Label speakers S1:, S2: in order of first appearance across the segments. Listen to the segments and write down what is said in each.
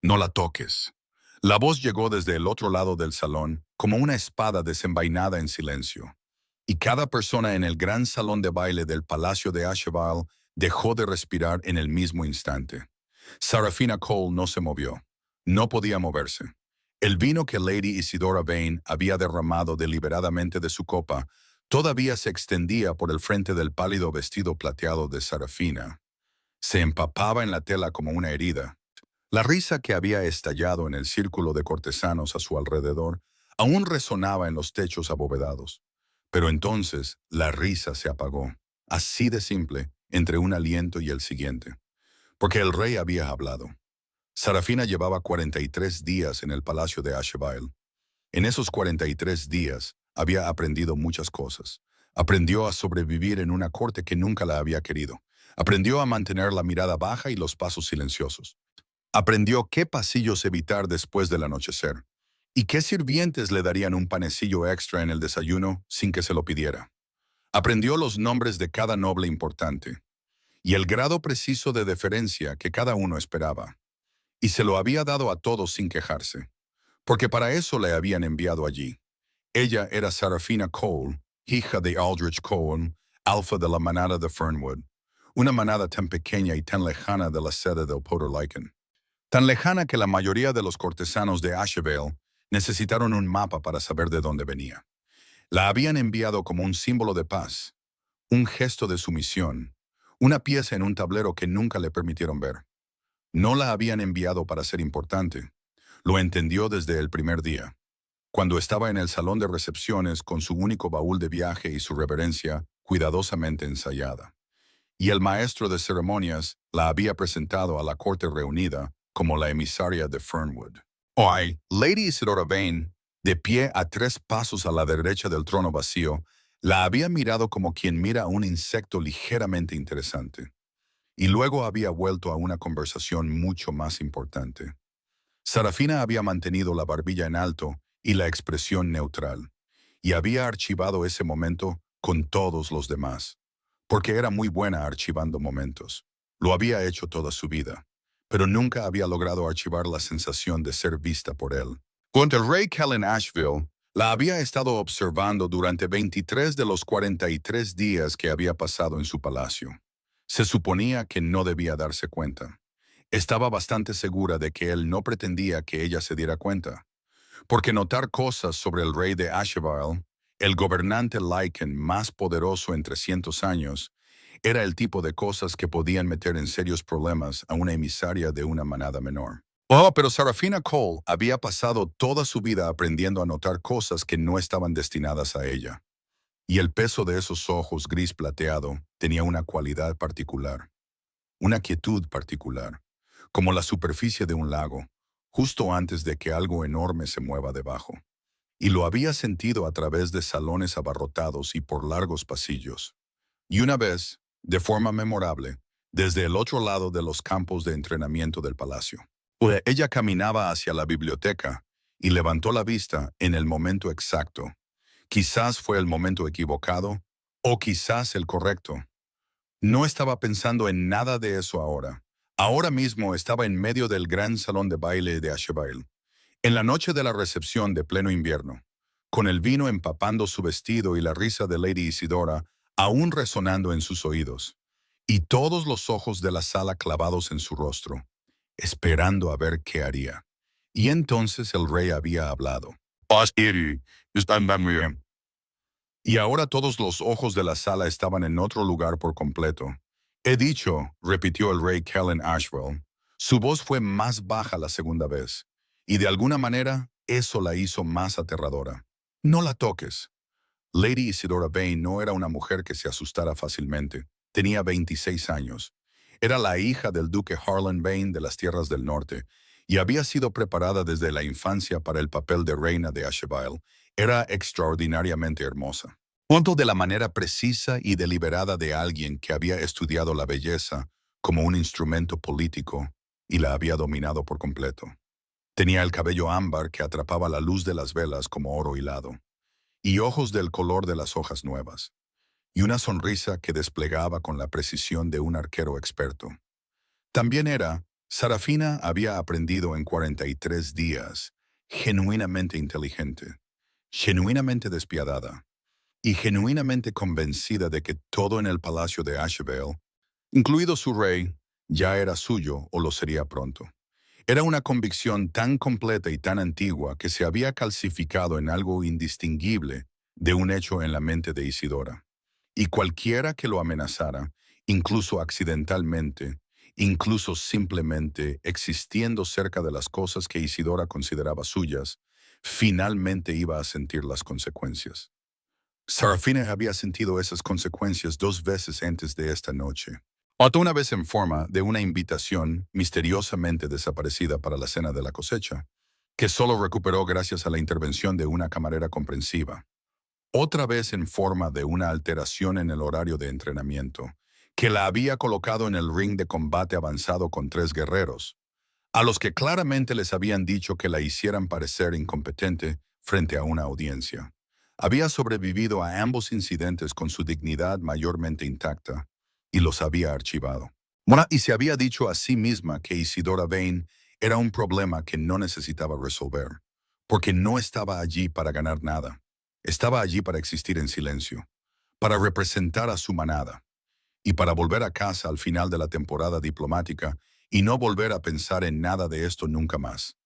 S1: No la toques. La voz llegó desde el otro lado del salón como una espada desenvainada en silencio. Y cada persona en el gran salón de baile del Palacio de Asheville dejó de respirar en el mismo instante. Sarafina Cole no se movió. No podía moverse. El vino que Lady Isidora Vane había derramado deliberadamente de su copa todavía se extendía por el frente del pálido vestido plateado de Sarafina. Se empapaba en la tela como una herida. La risa que había estallado en el círculo de cortesanos a su alrededor aún resonaba en los techos abovedados. Pero entonces la risa se apagó, así de simple, entre un aliento y el siguiente. Porque el rey había hablado. Sarafina llevaba 43 días en el palacio de Asheville. En esos 43 días había aprendido muchas cosas. Aprendió a sobrevivir en una corte que nunca la había querido. Aprendió a mantener la mirada baja y los pasos silenciosos. Aprendió qué pasillos evitar después del anochecer y qué sirvientes le darían un panecillo extra en el desayuno sin que se lo pidiera. Aprendió los nombres de cada noble importante y el grado preciso de deferencia que cada uno esperaba. Y se lo había dado a todos sin quejarse, porque para eso le habían enviado allí. Ella era Sarafina Cole, hija de Aldrich Cohen, alfa de la manada de Fernwood, una manada tan pequeña y tan lejana de la sede del Potter-Lycan. Tan lejana que la mayoría de los cortesanos de Asheville necesitaron un mapa para saber de dónde venía. La habían enviado como un símbolo de paz, un gesto de sumisión, una pieza en un tablero que nunca le permitieron ver. No la habían enviado para ser importante. Lo entendió desde el primer día, cuando estaba en el salón de recepciones con su único baúl de viaje y su reverencia cuidadosamente ensayada. Y el maestro de ceremonias la había presentado a la corte reunida como la emisaria de Fernwood. Hoy, Lady Isidora Vane, de pie a 3 pasos a la derecha del trono vacío, la había mirado como quien mira a un insecto ligeramente interesante. Y luego había vuelto a una conversación mucho más importante. Sarafina había mantenido la barbilla en alto y la expresión neutral, y había archivado ese momento con todos los demás, porque era muy buena archivando momentos. Lo había hecho toda su vida, pero nunca había logrado archivar la sensación de ser vista por él. Cuando el rey Kellen Asheville la había estado observando durante 23 de los 43 días que había pasado en su palacio. Se suponía que no debía darse cuenta. Estaba bastante segura de que él no pretendía que ella se diera cuenta, porque notar cosas sobre el rey de Asheville, el gobernante Lycan más poderoso en 300 años, era el tipo de cosas que podían meter en serios problemas a una emisaria de una manada menor. Oh, pero Sarafina Cole había pasado toda su vida aprendiendo a notar cosas que no estaban destinadas a ella. Y el peso de esos ojos gris plateado tenía una cualidad particular, una quietud particular, como la superficie de un lago, justo antes de que algo enorme se mueva debajo. Y lo había sentido a través de salones abarrotados y por largos pasillos. Y una vez, de forma memorable, desde el otro lado de los campos de entrenamiento del palacio. Ella caminaba hacia la biblioteca y levantó la vista en el momento exacto. Quizás fue el momento equivocado o quizás el correcto. No estaba pensando en nada de eso ahora. Ahora mismo estaba en medio del gran salón de baile de Asheville, en la noche de la recepción de pleno invierno, con el vino empapando su vestido y la risa de Lady Isidora aún resonando en sus oídos, y todos los ojos de la sala clavados en su rostro, esperando a ver qué haría. Y entonces el rey había hablado. Y ahora todos los ojos de la sala estaban en otro lugar por completo. He dicho, repitió el rey Kellen Asheville. Su voz fue más baja la segunda vez, y de alguna manera eso la hizo más aterradora. No la toques. Lady Isidora Vane no era una mujer que se asustara fácilmente. Tenía 26 años. Era la hija del duque Harlan Vane de las Tierras del Norte, y había sido preparada desde la infancia para el papel de reina de Asheville. Era extraordinariamente hermosa. Punto de la manera precisa y deliberada de alguien que había estudiado la belleza como un instrumento político y la había dominado por completo. Tenía el cabello ámbar que atrapaba la luz de las velas como oro hilado, y ojos del color de las hojas nuevas, y una sonrisa que desplegaba con la precisión de un arquero experto. También era, Sarafina había aprendido en 43 días, genuinamente inteligente, genuinamente despiadada y genuinamente convencida de que todo en el palacio de Asheville, incluido su rey, ya era suyo o lo sería pronto. Era una convicción tan completa y tan antigua que se había calcificado en algo indistinguible de un hecho en la mente de Isidora. Y cualquiera que lo amenazara, incluso accidentalmente, incluso simplemente existiendo cerca de las cosas que Isidora consideraba suyas, finalmente iba a sentir las consecuencias. Sarafina había sentido esas consecuencias 2 veces antes de esta noche. Una vez en forma de una invitación misteriosamente desaparecida para la cena de la cosecha, que solo recuperó gracias a la intervención de una camarera comprensiva. Otra vez en forma de una alteración en el horario de entrenamiento, que la había colocado en el ring de combate avanzado con 3 guerreros, a los que claramente les habían dicho que la hicieran parecer incompetente frente a una audiencia. Había sobrevivido a ambos incidentes con su dignidad mayormente intacta y los había archivado. Y se había dicho a sí misma que Isidora Vane era un problema que no necesitaba resolver, porque no estaba allí para ganar nada. Estaba allí para existir en silencio, para representar a su manada y para volver a casa al final de la temporada diplomática y no volver a pensar en nada de esto nunca más,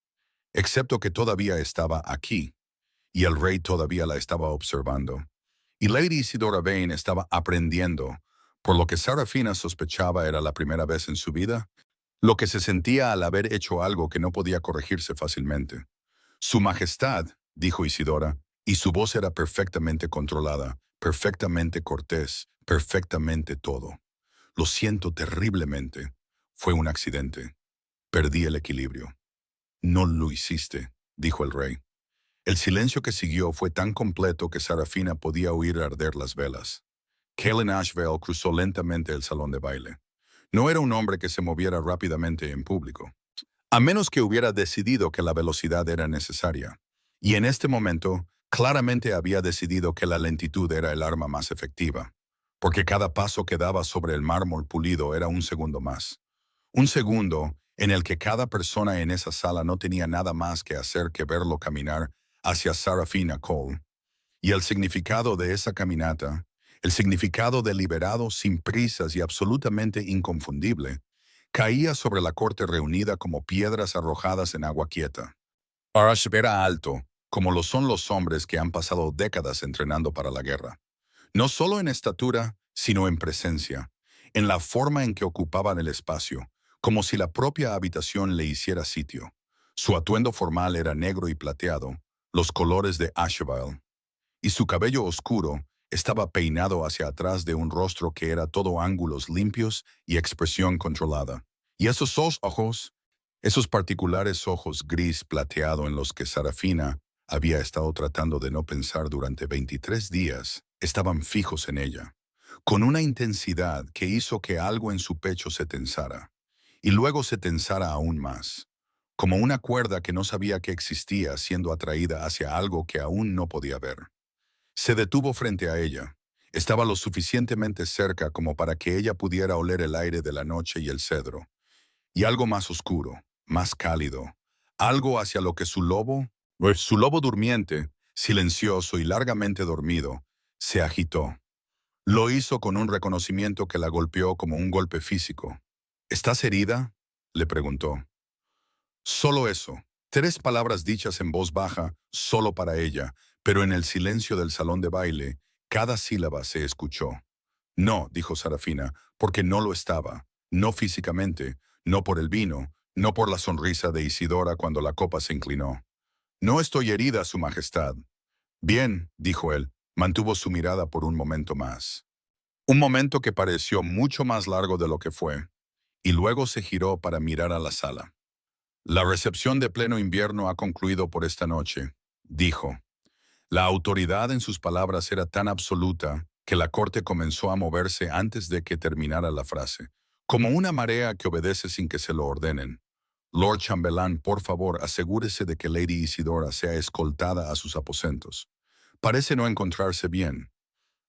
S1: excepto que todavía estaba aquí y el rey todavía la estaba observando. Y Lady Isidora Vane estaba aprendiendo, por lo que Sarafina sospechaba era la primera vez en su vida, lo que se sentía al haber hecho algo que no podía corregirse fácilmente. Su Majestad, dijo Isidora, y su voz era perfectamente controlada, perfectamente cortés, perfectamente todo. Lo siento terriblemente. Fue un accidente. Perdí el equilibrio. No lo hiciste, dijo el rey. El silencio que siguió fue tan completo que Sarafina podía oír arder las velas. Kellen Asheville cruzó lentamente el salón de baile. No era un hombre que se moviera rápidamente en público, a menos que hubiera decidido que la velocidad era necesaria. Y en este momento, claramente había decidido que la lentitud era el arma más efectiva, porque cada paso que daba sobre el mármol pulido era un segundo más. Un segundo en el que cada persona en esa sala no tenía nada más que hacer que verlo caminar hacia Sarafina Cole. Y el significado de esa caminata, el significado deliberado, sin prisas y absolutamente inconfundible, caía sobre la corte reunida como piedras arrojadas en agua quieta. Arash era alto, como lo son los hombres que han pasado décadas entrenando para la guerra. No solo en estatura, sino en presencia, en la forma en que ocupaban el espacio, como si la propia habitación le hiciera sitio. Su atuendo formal era negro y plateado, los colores de Asheville, y su cabello oscuro estaba peinado hacia atrás de un rostro que era todo ángulos limpios y expresión controlada. Y esos ojos, esos particulares ojos gris plateado en los que Sarafina había estado tratando de no pensar durante 23 días, estaban fijos en ella, con una intensidad que hizo que algo en su pecho se tensara, y luego se tensara aún más, como una cuerda que no sabía que existía siendo atraída hacia algo que aún no podía ver. Se detuvo frente a ella. Estaba lo suficientemente cerca como para que ella pudiera oler el aire de la noche y el cedro, y algo más oscuro, más cálido, algo hacia lo que su lobo durmiente, silencioso y largamente dormido, se agitó. Lo hizo con un reconocimiento que la golpeó como un golpe físico. ¿Estás herida?, le preguntó. Solo eso, 3 palabras dichas en voz baja, solo para ella, pero en el silencio del salón de baile, cada sílaba se escuchó. No, dijo Sarafina, porque no lo estaba, no físicamente, no por el vino, no por la sonrisa de Isidora cuando la copa se inclinó. No estoy herida, Su Majestad. Bien, dijo él, mantuvo su mirada por un momento más. Un momento que pareció mucho más largo de lo que fue, y luego se giró para mirar a la sala. La recepción de pleno invierno ha concluido por esta noche, dijo. La autoridad en sus palabras era tan absoluta que la corte comenzó a moverse antes de que terminara la frase, como una marea que obedece sin que se lo ordenen. Lord Chambelán, por favor, asegúrese de que Lady Isidora sea escoltada a sus aposentos. Parece no encontrarse bien.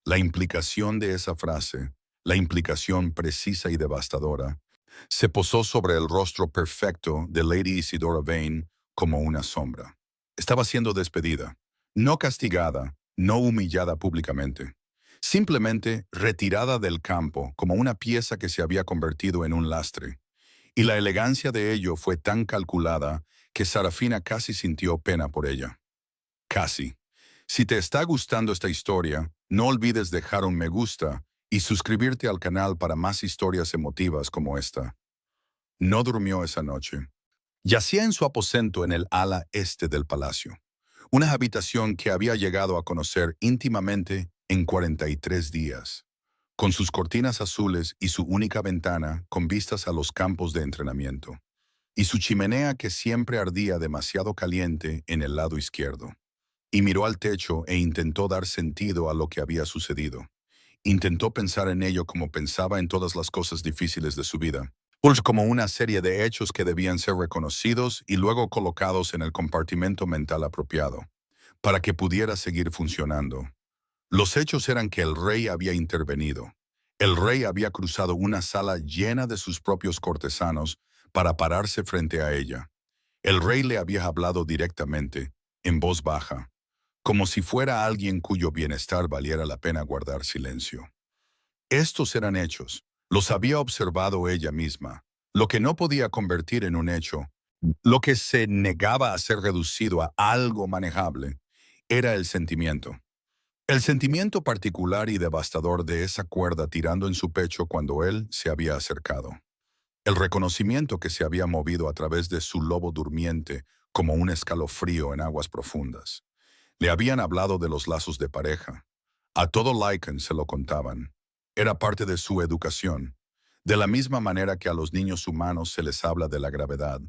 S1: La implicación de esa frase, la implicación precisa y devastadora, Se posó sobre el rostro perfecto de Lady Isidora Vane como una sombra. Estaba siendo despedida, no castigada, no humillada públicamente, simplemente retirada del campo como una pieza que se había convertido en un lastre. Y la elegancia de ello fue tan calculada que Sarafina casi sintió pena por ella. Casi. Si te está gustando esta historia, no olvides dejar un me gusta y suscribirte al canal para más historias emotivas como esta. No durmió esa noche. Yacía en su aposento en el ala este del palacio, una habitación que había llegado a conocer íntimamente en 43 días, con sus cortinas azules y su única ventana con vistas a los campos de entrenamiento, y su chimenea que siempre ardía demasiado caliente en el lado izquierdo. Y miró al techo e intentó dar sentido a lo que había sucedido. Intentó pensar en ello como pensaba en todas las cosas difíciles de su vida, pues como una serie de hechos que debían ser reconocidos y luego colocados en el compartimento mental apropiado, para que pudiera seguir funcionando. Los hechos eran que el rey había intervenido. El rey había cruzado una sala llena de sus propios cortesanos para pararse frente a ella. El rey le había hablado directamente, en voz baja, como si fuera alguien cuyo bienestar valiera la pena guardar silencio. Estos eran hechos, los había observado ella misma, lo que no podía convertir en un hecho, lo que se negaba a ser reducido a algo manejable, era el sentimiento. El sentimiento particular y devastador de esa cuerda tirando en su pecho cuando él se había acercado. El reconocimiento que se había movido a través de su lobo durmiente como un escalofrío en aguas profundas. Le habían hablado de los lazos de pareja. A todo Lycan se lo contaban. Era parte de su educación. De la misma manera que a los niños humanos se les habla de la gravedad.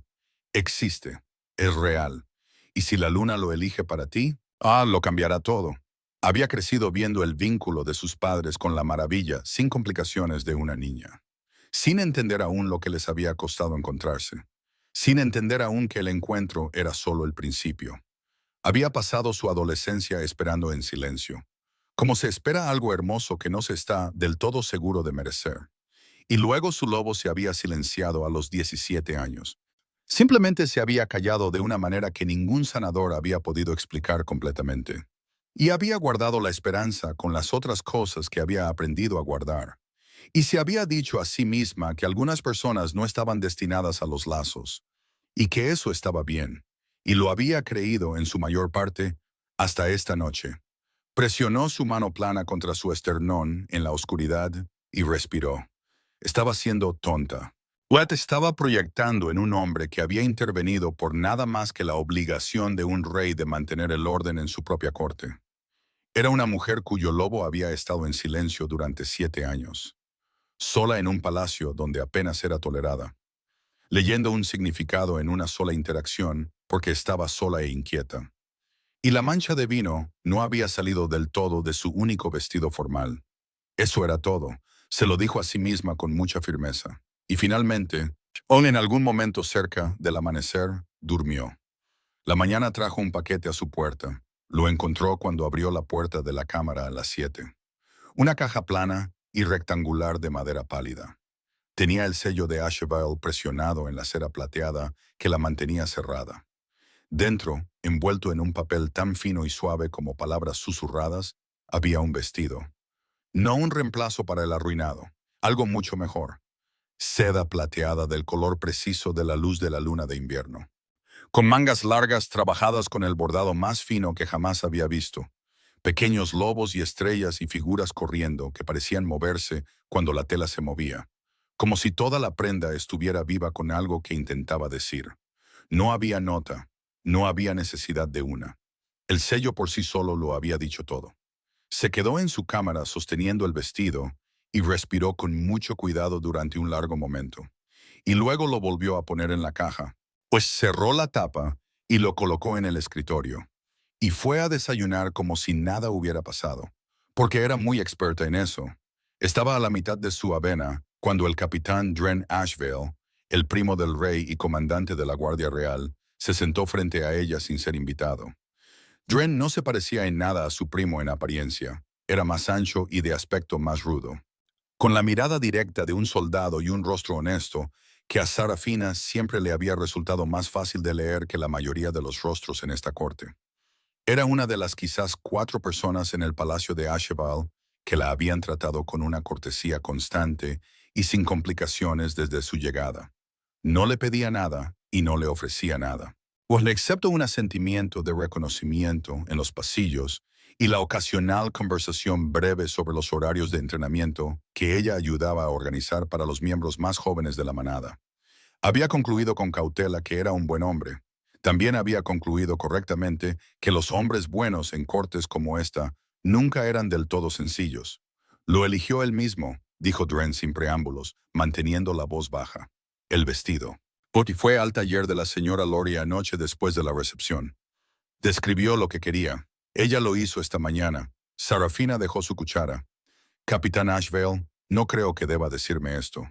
S1: Existe, es real. Y si la luna lo elige para ti, lo cambiará todo. Había crecido viendo el vínculo de sus padres con la maravilla, sin complicaciones de una niña. Sin entender aún lo que les había costado encontrarse. Sin entender aún que el encuentro era solo el principio. Había pasado su adolescencia esperando en silencio, como se espera algo hermoso que no se está del todo seguro de merecer. Y luego su lobo se había silenciado a los 17 años. Simplemente se había callado de una manera que ningún sanador había podido explicar completamente. Y había guardado la esperanza con las otras cosas que había aprendido a guardar. Y se había dicho a sí misma que algunas personas no estaban destinadas a los lazos, y que eso estaba bien, y lo había creído en su mayor parte hasta esta noche. Presionó su mano plana contra su esternón en la oscuridad y respiró. Estaba siendo tonta. Wet estaba proyectando en un hombre que había intervenido por nada más que la obligación de un rey de mantener el orden en su propia corte. Era una mujer cuyo lobo había estado en silencio durante 7 años, sola en un palacio donde apenas era tolerada, leyendo un significado en una sola interacción porque estaba sola e inquieta. Y la mancha de vino no había salido del todo de su único vestido formal. Eso era todo, se lo dijo a sí misma con mucha firmeza. Y finalmente, aún en algún momento cerca del amanecer, durmió. La mañana trajo un paquete a su puerta. Lo encontró cuando abrió la puerta de la cámara a las 7. Una caja plana y rectangular de madera pálida. Tenía el sello de Asheville presionado en la cera plateada que la mantenía cerrada. Dentro, envuelto en un papel tan fino y suave como palabras susurradas, había un vestido. No un reemplazo para el arruinado, algo mucho mejor. Seda plateada del color preciso de la luz de la luna de invierno. Con mangas largas trabajadas con el bordado más fino que jamás había visto. Pequeños lobos y estrellas y figuras corriendo que parecían moverse cuando la tela se movía. Como si toda la prenda estuviera viva con algo que intentaba decir. No había nota, no había necesidad de una. El sello por sí solo lo había dicho todo. Se quedó en su cámara sosteniendo el vestido y respiró con mucho cuidado durante un largo momento. Y luego lo volvió a poner en la caja, pues cerró la tapa y lo colocó en el escritorio. Y fue a desayunar como si nada hubiera pasado, porque era muy experta en eso. Estaba a la mitad de su avena cuando el capitán Dren Asheville, el primo del rey y comandante de la Guardia Real, se sentó frente a ella sin ser invitado. Dren no se parecía en nada a su primo en apariencia. Era más ancho y de aspecto más rudo. Con la mirada directa de un soldado y un rostro honesto, que a Sarafina siempre le había resultado más fácil de leer que la mayoría de los rostros en esta corte. Era una de las quizás 4 personas en el palacio de Ashebal que la habían tratado con una cortesía constante y sin complicaciones desde su llegada. No le pedía nada y no le ofrecía nada. Pues le excepto un asentimiento de reconocimiento en los pasillos y la ocasional conversación breve sobre los horarios de entrenamiento que ella ayudaba a organizar para los miembros más jóvenes de la manada. Había concluido con cautela que era un buen hombre. También había concluido correctamente que los hombres buenos en cortes como esta nunca eran del todo sencillos. Lo eligió él mismo, dijo Dren sin preámbulos, manteniendo la voz baja. El vestido. Porque fue al taller de la señora Lori anoche después de la recepción. Describió lo que quería. Ella lo hizo esta mañana. Sarafina dejó su cuchara. Capitán Ashvale, no creo que deba decirme esto.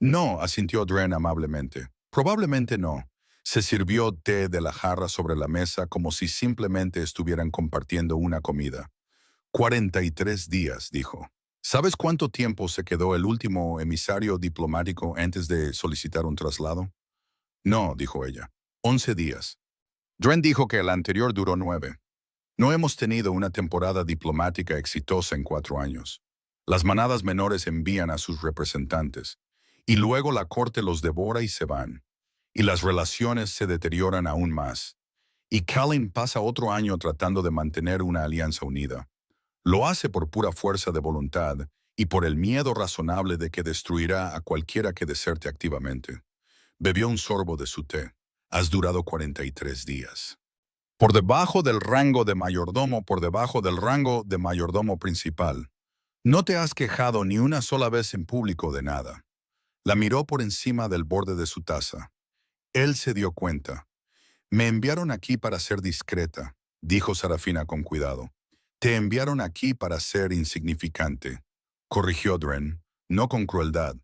S1: No, asintió Dren amablemente. Probablemente no. Se sirvió té de la jarra sobre la mesa como si simplemente estuvieran compartiendo una comida. 43 días, dijo. ¿Sabes cuánto tiempo se quedó el último emisario diplomático antes de solicitar un traslado? No, dijo ella. 11 días. Dren dijo que el anterior duró 9. No hemos tenido una temporada diplomática exitosa en 4 años. Las manadas menores envían a sus representantes, y luego la corte los devora y se van, y las relaciones se deterioran aún más. Y Callin pasa otro año tratando de mantener una alianza unida. Lo hace por pura fuerza de voluntad y por el miedo razonable de que destruirá a cualquiera que deserte activamente. Bebió un sorbo de su té. Has durado 43 días. Por debajo del rango de mayordomo, por debajo del rango de mayordomo principal. No te has quejado ni una sola vez en público de nada. La miró por encima del borde de su taza. Él se dio cuenta. Me enviaron aquí para ser discreta, dijo Sarafina con cuidado. Te enviaron aquí para ser insignificante, corrigió Dren, no con crueldad.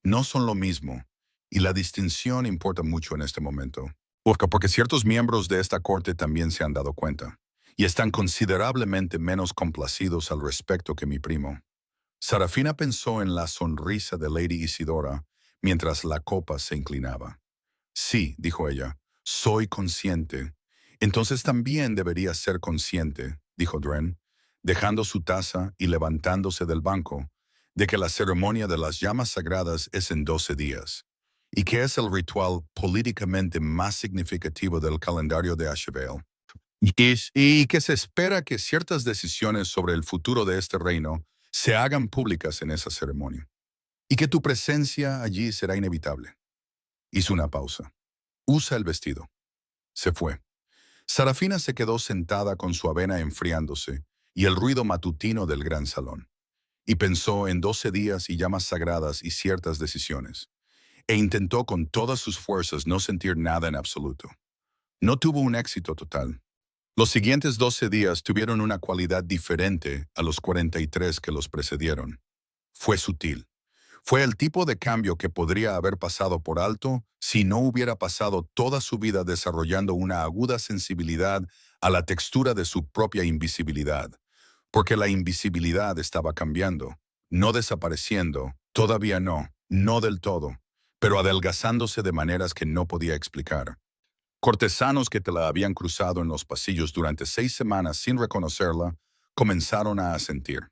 S1: No son lo mismo, y la distinción importa mucho en este momento. Porque ciertos miembros de esta corte también se han dado cuenta, y están considerablemente menos complacidos al respecto que mi primo. Sarafina pensó en la sonrisa de Lady Isidora mientras la copa se inclinaba. Sí, dijo ella, soy consciente. Entonces también deberías ser consciente, dijo Dren, dejando su taza y levantándose del banco, de que la ceremonia de las llamas sagradas es en 12 días, y que es el ritual políticamente más significativo del calendario de Ashevale. Y que se espera que ciertas decisiones sobre el futuro de este reino se hagan públicas en esa ceremonia, y que tu presencia allí será inevitable. Hizo una pausa. Usa el vestido. Se fue. Sarafina se quedó sentada con su avena enfriándose y el ruido matutino del gran salón, y pensó en 12 días y llamas sagradas y ciertas decisiones, e intentó con todas sus fuerzas no sentir nada en absoluto. No tuvo un éxito total. Los siguientes 12 días tuvieron una cualidad diferente a los 43 que los precedieron. Fue sutil. Fue el tipo de cambio que podría haber pasado por alto si no hubiera pasado toda su vida desarrollando una aguda sensibilidad a la textura de su propia invisibilidad, porque la invisibilidad estaba cambiando, no desapareciendo, todavía no, no del todo, pero adelgazándose de maneras que no podía explicar. Cortesanos que te la habían cruzado en los pasillos durante 6 semanas sin reconocerla, comenzaron a asentir.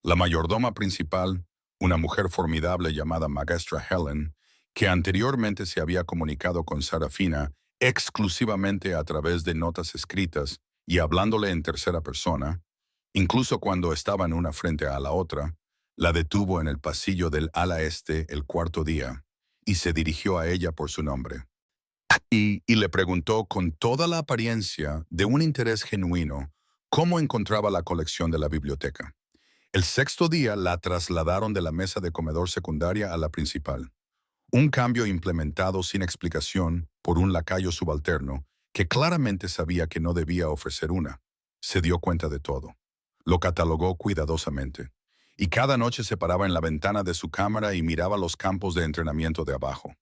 S1: La mayordoma principal, una mujer formidable llamada Magestra Helen, que anteriormente se había comunicado con Sarafina exclusivamente a través de notas escritas y hablándole en tercera persona, incluso cuando estaban una frente a la otra, la detuvo en el pasillo del ala este el cuarto día y se dirigió a ella por su nombre. Y le preguntó con toda la apariencia de un interés genuino cómo encontraba la colección de la biblioteca. El sexto día la trasladaron de la mesa de comedor secundaria a la principal. Un cambio implementado sin explicación por un lacayo subalterno que claramente sabía que no debía ofrecer una. Se dio cuenta de todo. Lo catalogó cuidadosamente. Y cada noche se paraba en la ventana de su cámara y miraba los campos de entrenamiento de abajo.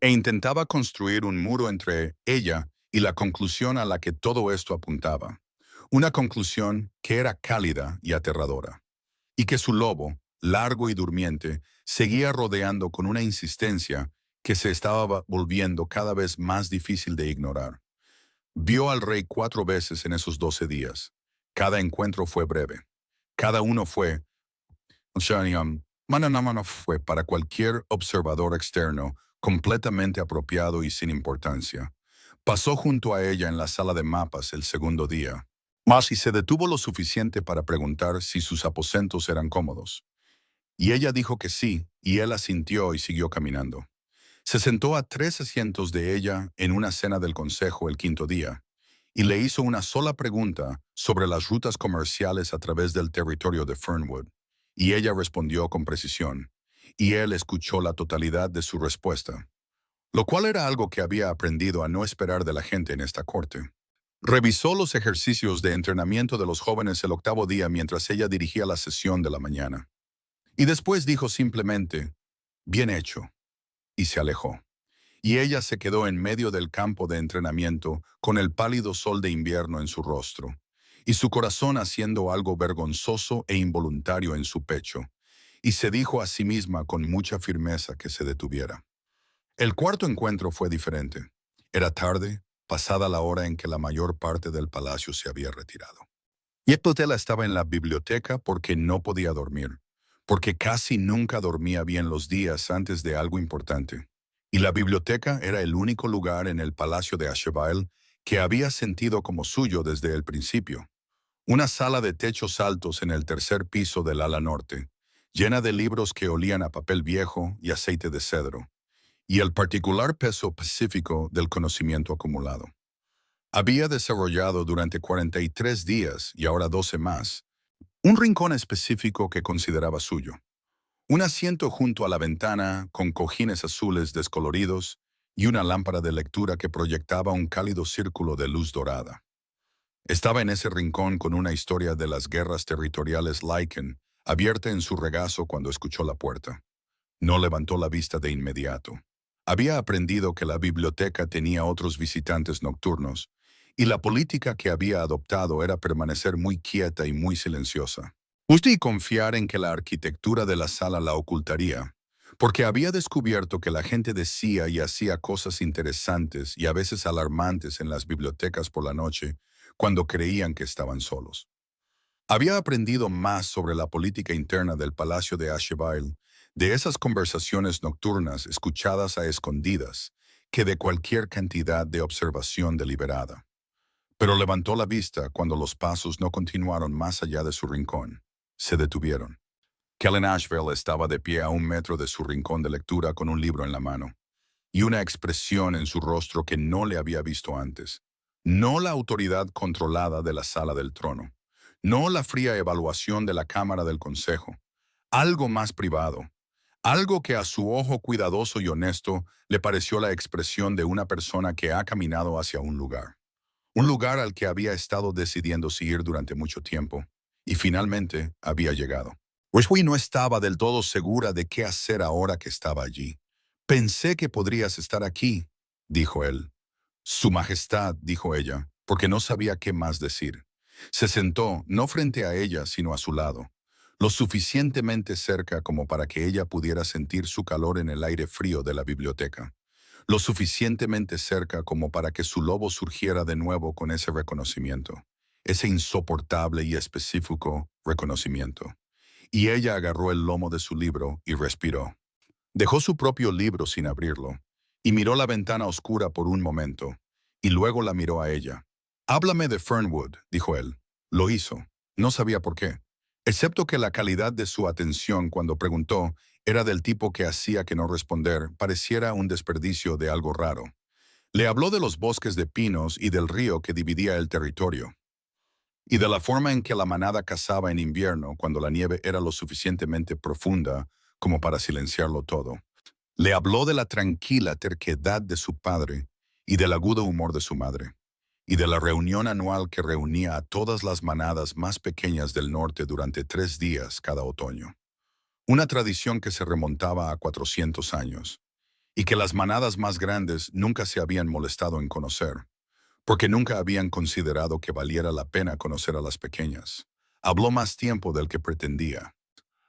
S1: E intentaba construir un muro entre ella y la conclusión a la que todo esto apuntaba. Una conclusión que era cálida y aterradora. Y que su lobo, largo y durmiente, seguía rodeando con una insistencia que se estaba volviendo cada vez más difícil de ignorar. Vio al rey 4 veces en esos 12 días. Cada encuentro fue breve. Cada uno fue, mano a mano fue para cualquier observador externo completamente apropiado y sin importancia. Pasó junto a ella en la sala de mapas el segundo día, mas y se detuvo lo suficiente para preguntar si sus aposentos eran cómodos. Y ella dijo que sí, y él asintió y siguió caminando. Se sentó a 3 asientos de ella en una cena del consejo el quinto día, y le hizo una sola pregunta sobre las rutas comerciales a través del territorio de Fernwood, y ella respondió con precisión, y él escuchó la totalidad de su respuesta, lo cual era algo que había aprendido a no esperar de la gente en esta corte. Revisó los ejercicios de entrenamiento de los jóvenes el octavo día mientras ella dirigía la sesión de la mañana. Y después dijo simplemente, bien hecho, y se alejó. Y ella se quedó en medio del campo de entrenamiento con el pálido sol de invierno en su rostro, y su corazón haciendo algo vergonzoso e involuntario en su pecho, y se dijo a sí misma con mucha firmeza que se detuviera. El cuarto encuentro fue diferente. Era tarde, pasada la hora en que la mayor parte del palacio se había retirado. Yepotela estaba en la biblioteca porque no podía dormir, porque casi nunca dormía bien los días antes de algo importante. Y la biblioteca era el único lugar en el palacio de Asheville que había sentido como suyo desde el principio. Una sala de techos altos en el tercer piso del ala norte, llena de libros que olían a papel viejo y aceite de cedro, y el particular peso pacífico del conocimiento acumulado. Había desarrollado durante 43 días, y ahora 12 más, un rincón específico que consideraba suyo. Un asiento junto a la ventana con cojines azules descoloridos y una lámpara de lectura que proyectaba un cálido círculo de luz dorada. Estaba en ese rincón con una historia de las guerras territoriales Lycan abierta en su regazo cuando escuchó la puerta. No levantó la vista de inmediato. Había aprendido que la biblioteca tenía otros visitantes nocturnos, y la política que había adoptado era permanecer muy quieta y muy silenciosa. Justo y confiar en que la arquitectura de la sala la ocultaría, porque había descubierto que la gente decía y hacía cosas interesantes y a veces alarmantes en las bibliotecas por la noche cuando creían que estaban solos. Había aprendido más sobre la política interna del Palacio de Asheville, de esas conversaciones nocturnas escuchadas a escondidas, que de cualquier cantidad de observación deliberada. Pero levantó la vista cuando los pasos no continuaron más allá de su rincón. Se detuvieron. Kellen Asheville estaba de pie a 1 metro de su rincón de lectura con un libro en la mano, y una expresión en su rostro que no le había visto antes. No la autoridad controlada de la sala del trono, no la fría evaluación de la Cámara del Consejo, algo más privado, algo que a su ojo cuidadoso y honesto le pareció la expresión de una persona que ha caminado hacia un lugar al que había estado decidiendo seguir durante mucho tiempo, y finalmente había llegado. Westway no estaba del todo segura de qué hacer ahora que estaba allí. Pensé que podrías estar aquí, dijo él. Su Majestad, dijo ella, porque no sabía qué más decir. Se sentó, no frente a ella, sino a su lado, lo suficientemente cerca como para que ella pudiera sentir su calor en el aire frío de la biblioteca, lo suficientemente cerca como para que su lobo surgiera de nuevo con ese reconocimiento, ese insoportable y específico reconocimiento. Y ella agarró el lomo de su libro y respiró. Dejó su propio libro sin abrirlo, y miró la ventana oscura por un momento, y luego la miró a ella. «Háblame de Fernwood», dijo él. Lo hizo. No sabía por qué. Excepto que la calidad de su atención cuando preguntó era del tipo que hacía que no responder pareciera un desperdicio de algo raro. Le habló de los bosques de pinos y del río que dividía el territorio, y de la forma en que la manada cazaba en invierno cuando la nieve era lo suficientemente profunda como para silenciarlo todo. Le habló de la tranquila terquedad de su padre y del agudo humor de su madre, y de la reunión anual que reunía a todas las manadas más pequeñas del norte durante 3 días cada otoño. Una tradición que se remontaba a 400 años, y que las manadas más grandes nunca se habían molestado en conocer, porque nunca habían considerado que valiera la pena conocer a las pequeñas. Habló más tiempo del que pretendía.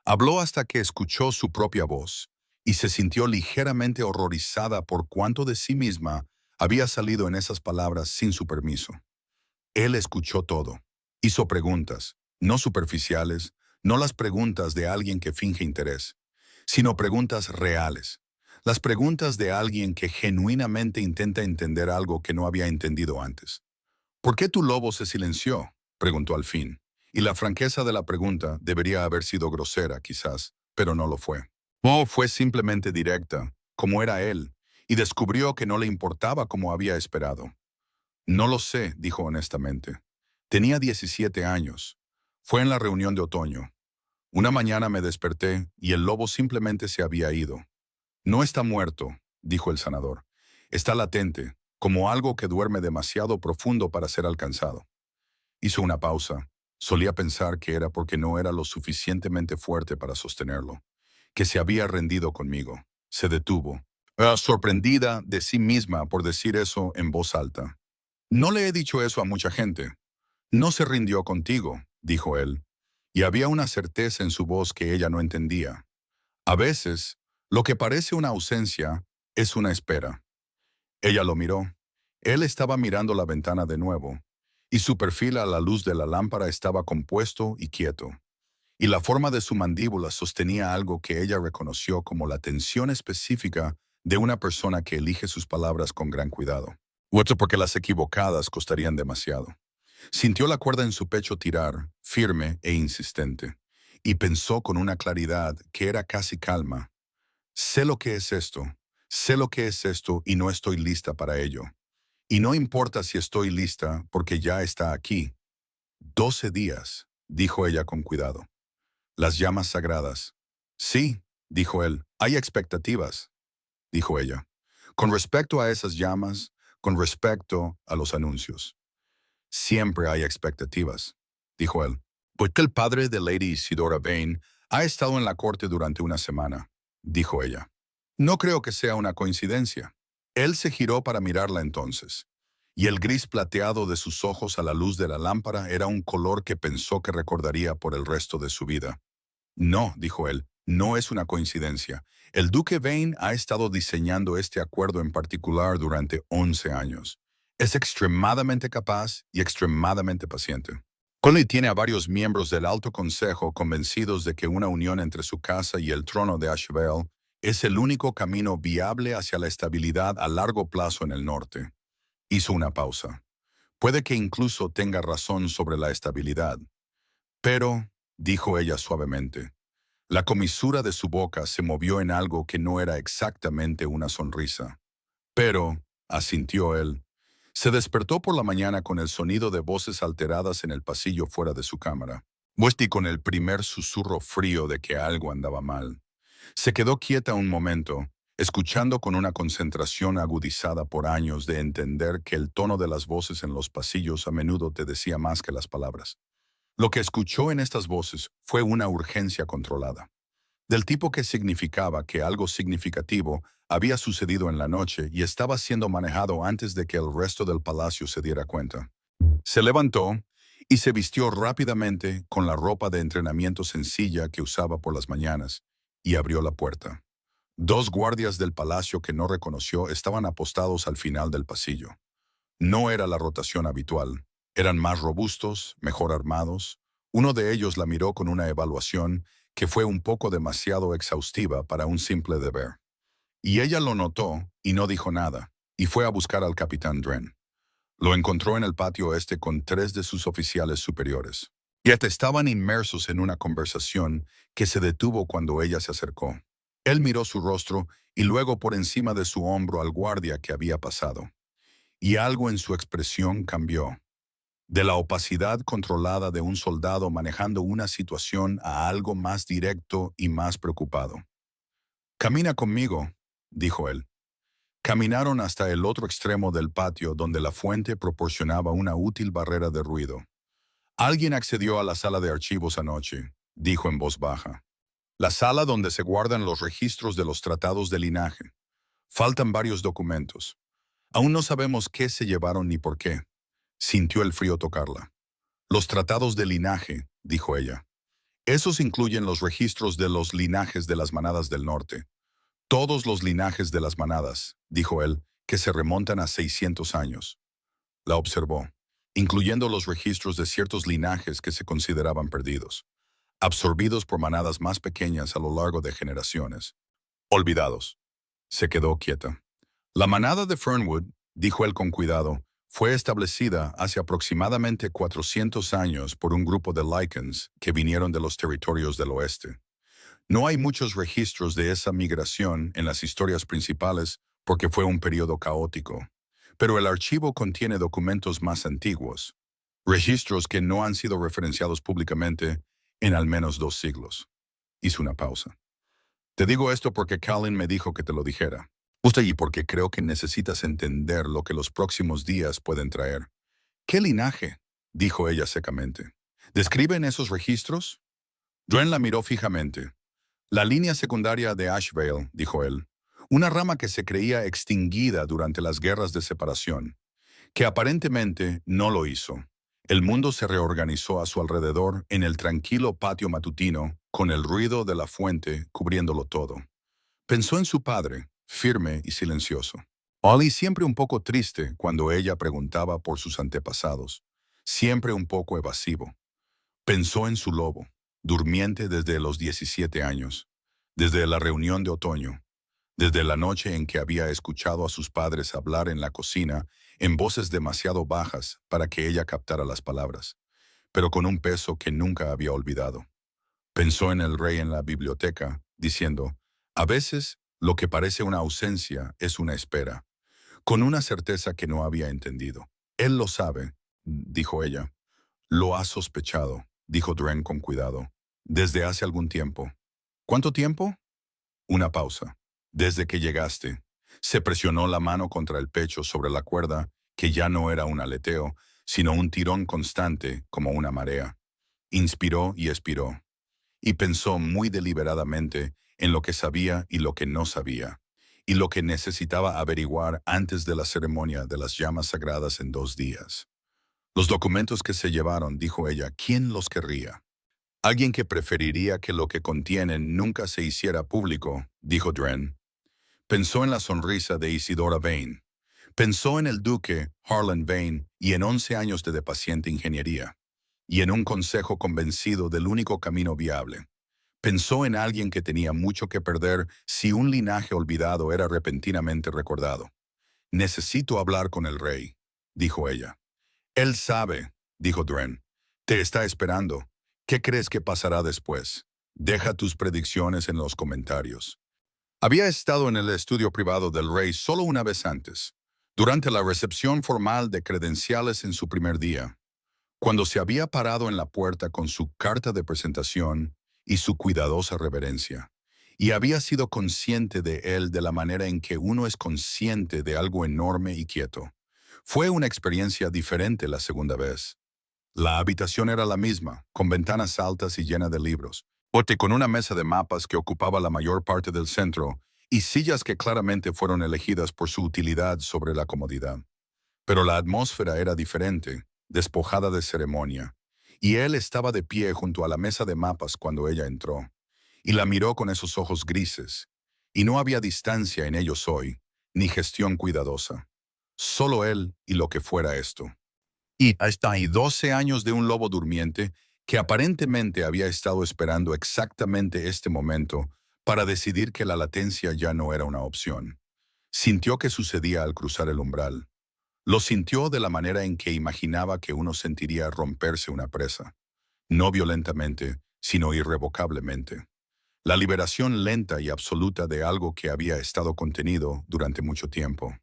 S1: Habló hasta que escuchó su propia voz y se sintió ligeramente horrorizada por cuánto de sí misma había salido en esas palabras sin su permiso. Él escuchó todo. Hizo preguntas, no superficiales, no las preguntas de alguien que finge interés, sino preguntas reales. Las preguntas de alguien que genuinamente intenta entender algo que no había entendido antes. ¿Por qué tu lobo se silenció?, preguntó al fin. Y la franqueza de la pregunta debería haber sido grosera, quizás, pero no lo fue. No, fue simplemente directa, como era él, y descubrió que no le importaba como había esperado. No lo sé, dijo honestamente. Tenía 17 años. Fue en la reunión de otoño. Una mañana me desperté y el lobo simplemente se había ido. No está muerto, dijo el sanador. Está latente, como algo que duerme demasiado profundo para ser alcanzado. Hizo una pausa. Solía pensar que era porque no era lo suficientemente fuerte para sostenerlo, que se había rendido conmigo. Se detuvo, sorprendida de sí misma por decir eso en voz alta. No le he dicho eso a mucha gente. No se rindió contigo, dijo él, y había una certeza en su voz que ella no entendía. A veces, lo que parece una ausencia es una espera. Ella lo miró. Él estaba mirando la ventana de nuevo, y su perfil a la luz de la lámpara estaba compuesto y quieto, y la forma de su mandíbula sostenía algo que ella reconoció como la tensión específica de una persona que elige sus palabras con gran cuidado. Otro porque las equivocadas costarían demasiado. Sintió la cuerda en su pecho tirar, firme e insistente, y pensó con una claridad que era casi calma. Sé lo que es esto, sé lo que es esto y no estoy lista para ello. Y no importa si estoy lista porque ya está aquí. 12 días, dijo ella con cuidado. Las llamas sagradas. Sí, dijo él, hay expectativas, dijo ella. Con respecto a esas llamas, con respecto a los anuncios. Siempre hay expectativas, dijo él. Porque el padre de Lady Isidora Vane ha estado en la corte durante una semana, dijo ella. No creo que sea una coincidencia. Él se giró para mirarla entonces, y el gris plateado de sus ojos a la luz de la lámpara era un color que pensó que recordaría por el resto de su vida. No, dijo él, no es una coincidencia. El duque Vane ha estado diseñando este acuerdo en particular durante 11 años. Es extremadamente capaz y extremadamente paciente. Conley tiene a varios miembros del Alto Consejo convencidos de que una unión entre su casa y el trono de Asheville es el único camino viable hacia la estabilidad a largo plazo en el norte. Hizo una pausa. Puede que incluso tenga razón sobre la estabilidad. Pero, dijo ella suavemente, la comisura de su boca se movió en algo que no era exactamente una sonrisa. Pero, asintió él, se despertó por la mañana con el sonido de voces alteradas en el pasillo fuera de su cámara. Westy con el primer susurro frío de que algo andaba mal. Se quedó quieta un momento, escuchando con una concentración agudizada por años de entender que el tono de las voces en los pasillos a menudo te decía más que las palabras. Lo que escuchó en estas voces fue una urgencia controlada, del tipo que significaba que algo significativo había sucedido en la noche y estaba siendo manejado antes de que el resto del palacio se diera cuenta. Se levantó y se vistió rápidamente con la ropa de entrenamiento sencilla que usaba por las mañanas y abrió la puerta. Dos guardias del palacio que no reconoció estaban apostados al final del pasillo. No era la rotación habitual. Eran más robustos, mejor armados. Uno de ellos la miró con una evaluación que fue un poco demasiado exhaustiva para un simple deber. Y ella lo notó y no dijo nada, y fue a buscar al capitán Dren. Lo encontró en el patio este con tres de sus oficiales superiores. Y estaban inmersos en una conversación que se detuvo cuando ella se acercó. Él miró su rostro y luego por encima de su hombro al guardia que había pasado. Y algo en su expresión cambió. De la opacidad controlada de un soldado manejando una situación a algo más directo y más preocupado. «Camina conmigo», dijo él. Caminaron hasta el otro extremo del patio donde la fuente proporcionaba una útil barrera de ruido. «Alguien accedió a la sala de archivos anoche», dijo en voz baja. «La sala donde se guardan los registros de los tratados de linaje. Faltan varios documentos. Aún no sabemos qué se llevaron ni por qué». Sintió el frío tocarla. «Los tratados de linaje», dijo ella. Esos incluyen los registros de los linajes de las manadas del norte. Todos los linajes de las manadas, dijo él, que se remontan a 600 años. La observó, incluyendo los registros de ciertos linajes que se consideraban perdidos, absorbidos por manadas más pequeñas a lo largo de generaciones. Olvidados. Se quedó quieta. La manada de Fernwood, dijo él con cuidado, fue establecida hace aproximadamente 400 años por un grupo de Lycans que vinieron de los territorios del oeste. No hay muchos registros de esa migración en las historias principales porque fue un periodo caótico, pero el archivo contiene documentos más antiguos, registros que no han sido referenciados públicamente en al menos 2 siglos. Hizo una pausa. Te digo esto porque Callan me dijo que te lo dijera. Justo allí porque creo que necesitas entender lo que los próximos días pueden traer. ¿Qué linaje? Dijo ella secamente. ¿Describen esos registros? Dren la miró fijamente. La línea secundaria de Ashvale, dijo él, una rama que se creía extinguida durante las guerras de separación, que aparentemente no lo hizo. El mundo se reorganizó a su alrededor en el tranquilo patio matutino, con el ruido de la fuente cubriéndolo todo. Pensó en su padre, firme y silencioso. Ollie siempre un poco triste cuando ella preguntaba por sus antepasados, siempre un poco evasivo. Pensó en su lobo, durmiente desde los 17 años, desde la reunión de otoño, desde la noche en que había escuchado a sus padres hablar en la cocina en voces demasiado bajas para que ella captara las palabras, pero con un peso que nunca había olvidado. Pensó en el rey en la biblioteca, diciendo, a veces lo que parece una ausencia es una espera, con una certeza que no había entendido. Él lo sabe, dijo ella. Lo ha sospechado, dijo Dren con cuidado, desde hace algún tiempo. ¿Cuánto tiempo? Una pausa. Desde que llegaste. Se presionó la mano contra el pecho sobre la cuerda, que ya no era un aleteo, sino un tirón constante como una marea. Inspiró y expiró. Y pensó muy deliberadamente en lo que sabía y lo que no sabía, y lo que necesitaba averiguar antes de la ceremonia de las llamas sagradas en 2 días. Los documentos que se llevaron, dijo ella, ¿quién los querría? Alguien que preferiría que lo que contienen nunca se hiciera público, dijo Dren. Pensó en la sonrisa de Isidora Vane. Pensó en el duque Harlan Vane y en 11 años de paciente ingeniería. Y en un consejo convencido del único camino viable. Pensó en alguien que tenía mucho que perder si un linaje olvidado era repentinamente recordado. Necesito hablar con el rey, dijo ella. Él sabe, dijo Dren. Te está esperando. ¿Qué crees que pasará después? Deja tus predicciones en los comentarios. Había estado en el estudio privado del rey solo una vez antes, durante la recepción formal de credenciales en su primer día, cuando se había parado en la puerta con su carta de presentación y su cuidadosa reverencia, y había sido consciente de él de la manera en que uno es consciente de algo enorme y quieto. Fue una experiencia diferente la segunda vez. La habitación era la misma, con ventanas altas y llena de libros, bote con una mesa de mapas que ocupaba la mayor parte del centro y sillas que claramente fueron elegidas por su utilidad sobre la comodidad. Pero la atmósfera era diferente, despojada de ceremonia, y él estaba de pie junto a la mesa de mapas cuando ella entró, y la miró con esos ojos grises, y no había distancia en ellos hoy, ni gestión cuidadosa. Solo él y lo que fuera esto. Y hasta ahí 12 años de un lobo durmiente que aparentemente había estado esperando exactamente este momento para decidir que la latencia ya no era una opción. Sintió que sucedía al cruzar el umbral. Lo sintió de la manera en que imaginaba que uno sentiría romperse una presa. No violentamente, sino irrevocablemente. La liberación lenta y absoluta de algo que había estado contenido durante mucho tiempo.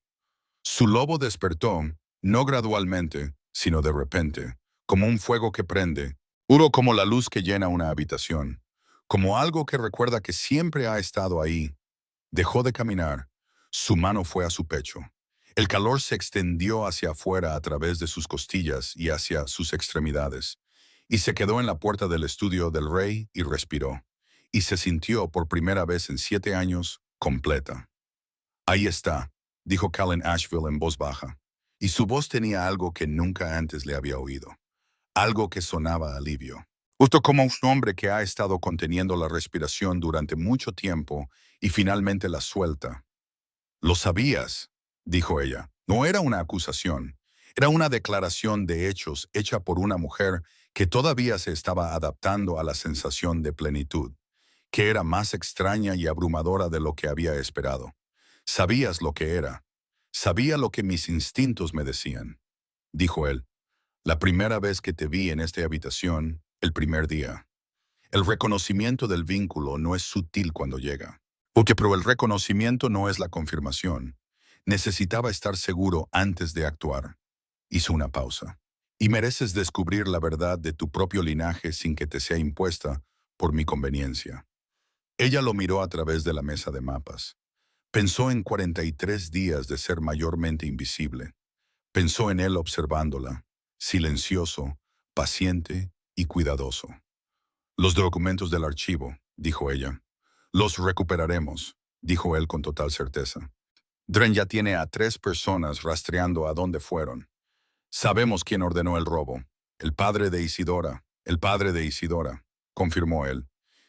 S1: Su lobo despertó, no gradualmente, sino de repente, como un fuego que prende, puro como la luz que llena una habitación, como algo que recuerda que siempre ha estado ahí. Dejó de caminar, su mano fue a su pecho. El calor se extendió hacia afuera a través de sus costillas y hacia sus extremidades, y se quedó en la puerta del estudio del rey y respiró, y se sintió por primera vez en 7 años completa. Ahí está, dijo Callan Ashville en voz baja, y su voz tenía algo que nunca antes le había oído, algo que sonaba alivio. Justo como un hombre que ha estado conteniendo la respiración durante mucho tiempo y finalmente la suelta. Lo sabías, dijo ella. No era una acusación, era una declaración de hechos hecha por una mujer que todavía se estaba adaptando a la sensación de plenitud, que era más extraña y abrumadora de lo que había esperado. Sabías lo que era. Sabía lo que mis instintos me decían, dijo él. La primera vez que te vi en esta habitación, el primer día. El reconocimiento del vínculo no es sutil cuando llega. Pero el reconocimiento no es la confirmación. Necesitaba estar seguro antes de actuar. Hizo una pausa. Y mereces descubrir la verdad de tu propio linaje sin que te sea impuesta por mi conveniencia. Ella lo miró a través de la mesa de mapas. Pensó en 43 días de ser mayormente invisible. Pensó en él observándola, silencioso, paciente y cuidadoso. Los documentos del archivo, dijo ella. Los recuperaremos, dijo él con total certeza. Dren ya tiene a 3 personas rastreando a dónde fueron. Sabemos quién ordenó el robo. El padre de Isidora, confirmó él.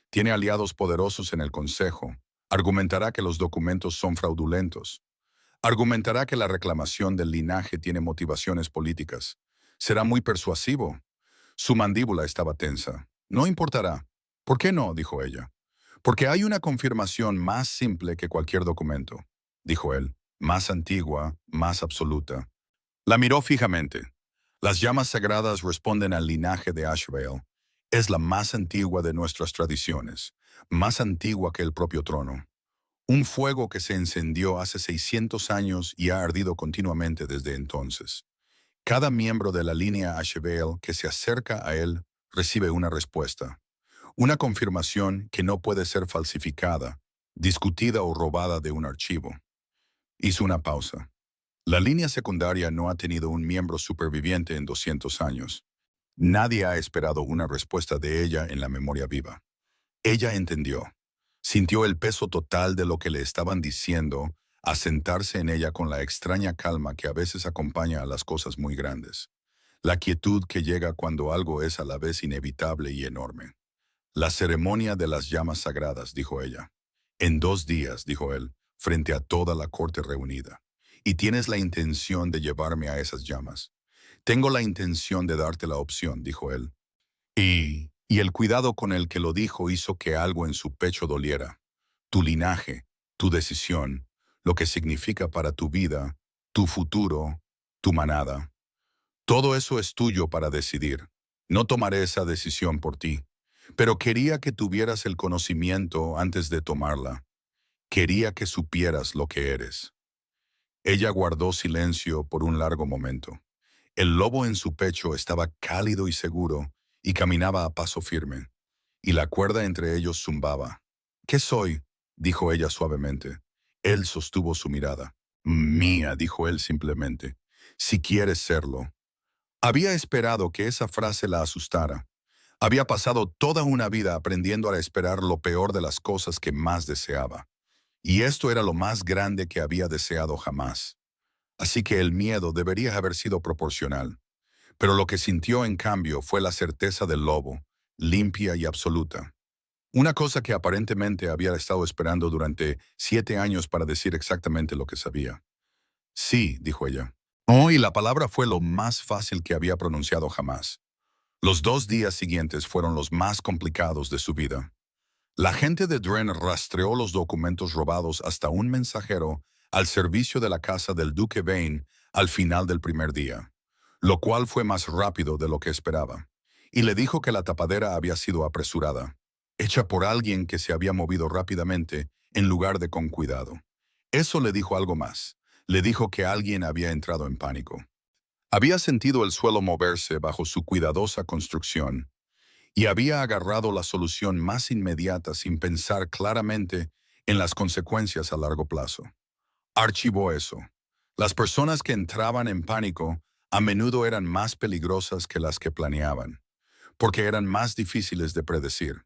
S1: Tiene aliados poderosos en el Consejo. Argumentará que los documentos son fraudulentos. Argumentará que la reclamación del linaje tiene motivaciones políticas. Será muy persuasivo. Su mandíbula estaba tensa. No importará. ¿Por qué no?, dijo ella. Porque hay una confirmación más simple que cualquier documento, dijo él, más antigua, más absoluta. La miró fijamente. Las llamas sagradas responden al linaje de Ashvale. Es la más antigua de nuestras tradiciones, más antigua que el propio trono. Un fuego que se encendió hace 600 años y ha ardido continuamente desde entonces. Cada miembro de la línea Ashvale que se acerca a él recibe una respuesta. Una confirmación que no puede ser falsificada, discutida o robada de un archivo. Hizo una pausa. La línea secundaria no ha tenido un miembro superviviente en 200 años. Nadie ha esperado una respuesta de ella en la memoria viva. Ella entendió. Sintió el peso total de lo que le estaban diciendo, asentarse en ella con la extraña calma que a veces acompaña a las cosas muy grandes. La quietud que llega cuando algo es a la vez inevitable y enorme. La ceremonia de las llamas sagradas, dijo ella. En 2 días, dijo él, frente a toda la corte reunida. Y tienes la intención de llevarme a esas llamas. Tengo la intención de darte la opción, dijo él. Y el cuidado con el que lo dijo hizo que algo en su pecho doliera. Tu linaje, tu decisión, lo que significa para tu vida, tu futuro, tu manada. Todo eso es tuyo para decidir. No tomaré esa decisión por ti. Pero quería que tuvieras el conocimiento antes de tomarla. Quería que supieras lo que eres. Ella guardó silencio por un largo momento. El lobo en su pecho estaba cálido y seguro y caminaba a paso firme. Y la cuerda entre ellos zumbaba. ¿Qué soy?, dijo ella suavemente. Él sostuvo su mirada. Mía, dijo él simplemente. Si quieres serlo. Había esperado que esa frase la asustara. Había pasado toda una vida aprendiendo a esperar lo peor de las cosas que más deseaba. Y esto era lo más grande que había deseado jamás. Así que el miedo debería haber sido proporcional. Pero lo que sintió en cambio fue la certeza del lobo, limpia y absoluta. Una cosa que aparentemente había estado esperando durante 7 años para decir exactamente lo que sabía. Sí, dijo ella. Oh, y la palabra fue lo más fácil que había pronunciado jamás. Los 2 días siguientes fueron los más complicados de su vida. La gente de Dren rastreó los documentos robados hasta un mensajero al servicio de la casa del duque Vane al final del primer día, lo cual fue más rápido de lo que esperaba, y le dijo que la tapadera había sido apresurada, hecha por alguien que se había movido rápidamente en lugar de con cuidado. Eso le dijo algo más. Le dijo que alguien había entrado en pánico. Había sentido el suelo moverse bajo su cuidadosa construcción y había agarrado la solución más inmediata sin pensar claramente en las consecuencias a largo plazo. Archivó eso. Las personas que entraban en pánico a menudo eran más peligrosas que las que planeaban, porque eran más difíciles de predecir.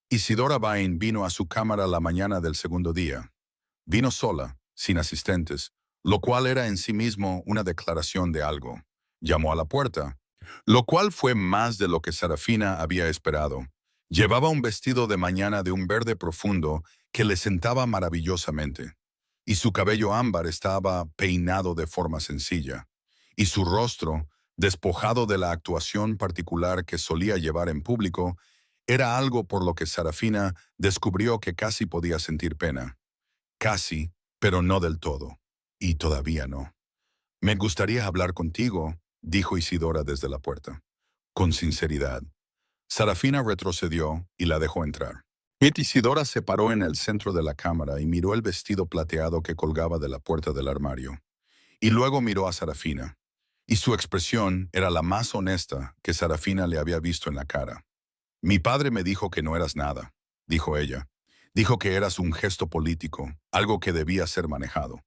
S1: Isidora Vane vino a su cámara la mañana del segundo día. Vino sola, sin asistentes, lo cual era en sí mismo una declaración de algo. Llamó a la puerta. lo cual fue más de lo que Sarafina había esperado. Llevaba un vestido de mañana de un verde profundo que le sentaba maravillosamente, y su cabello ámbar estaba peinado de forma sencilla, y su rostro, despojado de la actuación particular que solía llevar en público, era algo por lo que Sarafina descubrió que casi podía sentir pena. Casi, pero no del todo. Y todavía no. Me gustaría hablar contigo, dijo Isidora desde la puerta. Con sinceridad. Sarafina retrocedió y la dejó entrar. Isidora se paró en el centro de la cámara y miró el vestido plateado que colgaba de la puerta del armario. Y luego miró a Sarafina. Y su expresión era la más honesta que Sarafina le había visto en la cara. Mi padre me dijo que no eras nada, dijo ella. Dijo que eras un gesto político, algo que debía ser manejado.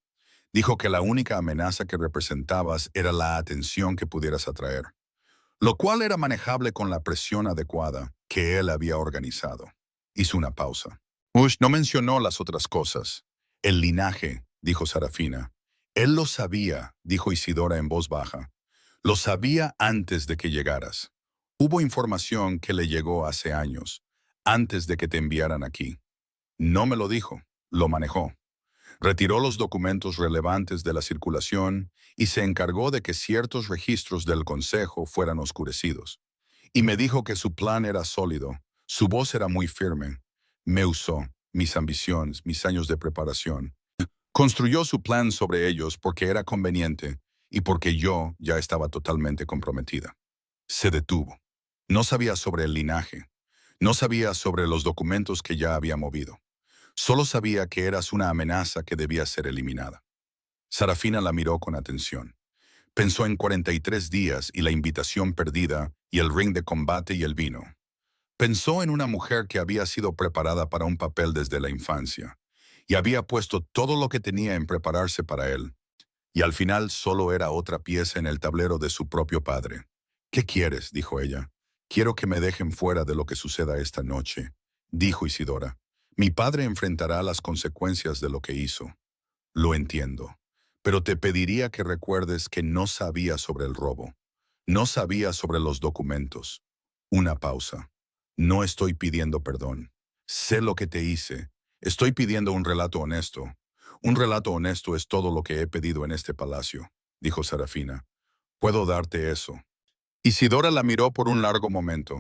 S1: Dijo que la única amenaza que representabas era la atención que pudieras atraer, lo cual era manejable con la presión adecuada que él había organizado. Hizo una pausa. Ush no mencionó las otras cosas. El linaje, dijo Sarafina. Él lo sabía, dijo Isidora en voz baja. Lo sabía antes de que llegaras. Hubo información que le llegó hace años, antes de que te enviaran aquí. No me lo dijo, lo manejó. Retiró los documentos relevantes de la circulación y se encargó de que ciertos registros del Consejo fueran oscurecidos. Y me dijo que su plan era sólido, su voz era muy firme. Me usó, mis ambiciones, mis años de preparación. Construyó su plan sobre ellos porque era conveniente y porque yo ya estaba totalmente comprometida. Se detuvo. No sabía sobre el linaje. No sabía sobre los documentos que ya había movido. Solo sabía que eras una amenaza que debía ser eliminada. Sarafina la miró con atención. Pensó en 43 días y la invitación perdida y el ring de combate y el vino. Pensó en una mujer que había sido preparada para un papel desde la infancia y había puesto todo lo que tenía en prepararse para él. Y al final solo era otra pieza en el tablero de su propio padre. ¿Qué quieres?, dijo ella. Quiero que me dejen fuera de lo que suceda esta noche, dijo Isidora. Mi padre enfrentará las consecuencias de lo que hizo. Lo entiendo, pero te pediría que recuerdes que no sabía sobre el robo. No sabía sobre los documentos. Una pausa. No estoy pidiendo perdón. Sé lo que te hice. Estoy pidiendo un relato honesto. Un relato honesto es todo lo que he pedido en este palacio, dijo Sarafina. Puedo darte eso. Isidora la miró por un largo momento.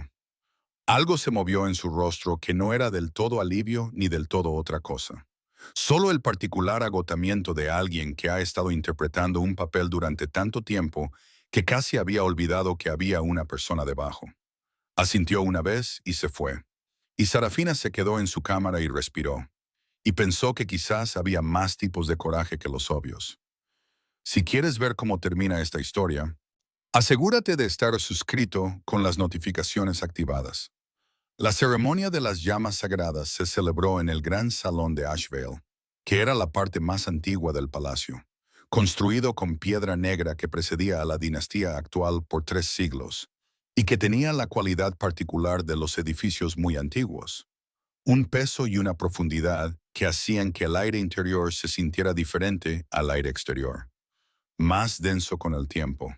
S1: Algo se movió en su rostro que no era del todo alivio ni del todo otra cosa. Solo el particular agotamiento de alguien que ha estado interpretando un papel durante tanto tiempo que casi había olvidado que había una persona debajo. Asintió una vez y se fue. Y Sarafina se quedó en su cámara y respiró. Y pensó que quizás había más tipos de coraje que los obvios. Si quieres ver cómo termina esta historia, asegúrate de estar suscrito con las notificaciones activadas. La ceremonia de las llamas sagradas se celebró en el gran salón de Asheville, que era la parte más antigua del palacio, construido con piedra negra que precedía a la dinastía actual por 3 siglos, y que tenía la cualidad particular de los edificios muy antiguos, un peso y una profundidad que hacían que el aire interior se sintiera diferente al aire exterior, más denso con el tiempo,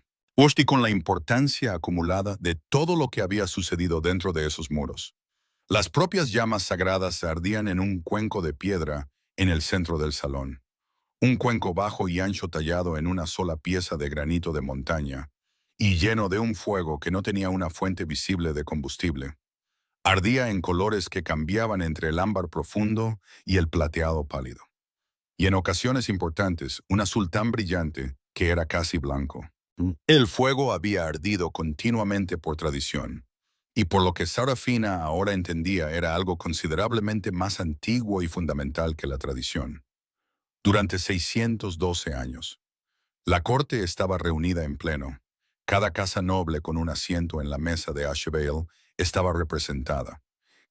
S1: y con la importancia acumulada de todo lo que había sucedido dentro de esos muros. Las propias llamas sagradas ardían en un cuenco de piedra en el centro del salón, un cuenco bajo y ancho tallado en una sola pieza de granito de montaña, y lleno de un fuego que no tenía una fuente visible de combustible. Ardía en colores que cambiaban entre el ámbar profundo y el plateado pálido. Y en ocasiones importantes, un azul tan brillante que era casi blanco. El fuego había ardido continuamente por tradición, y por lo que Sarafina ahora entendía era algo considerablemente más antiguo y fundamental que la tradición. Durante 612 años, la corte estaba reunida en pleno. Cada casa noble con un asiento en la mesa de Asheville estaba representada.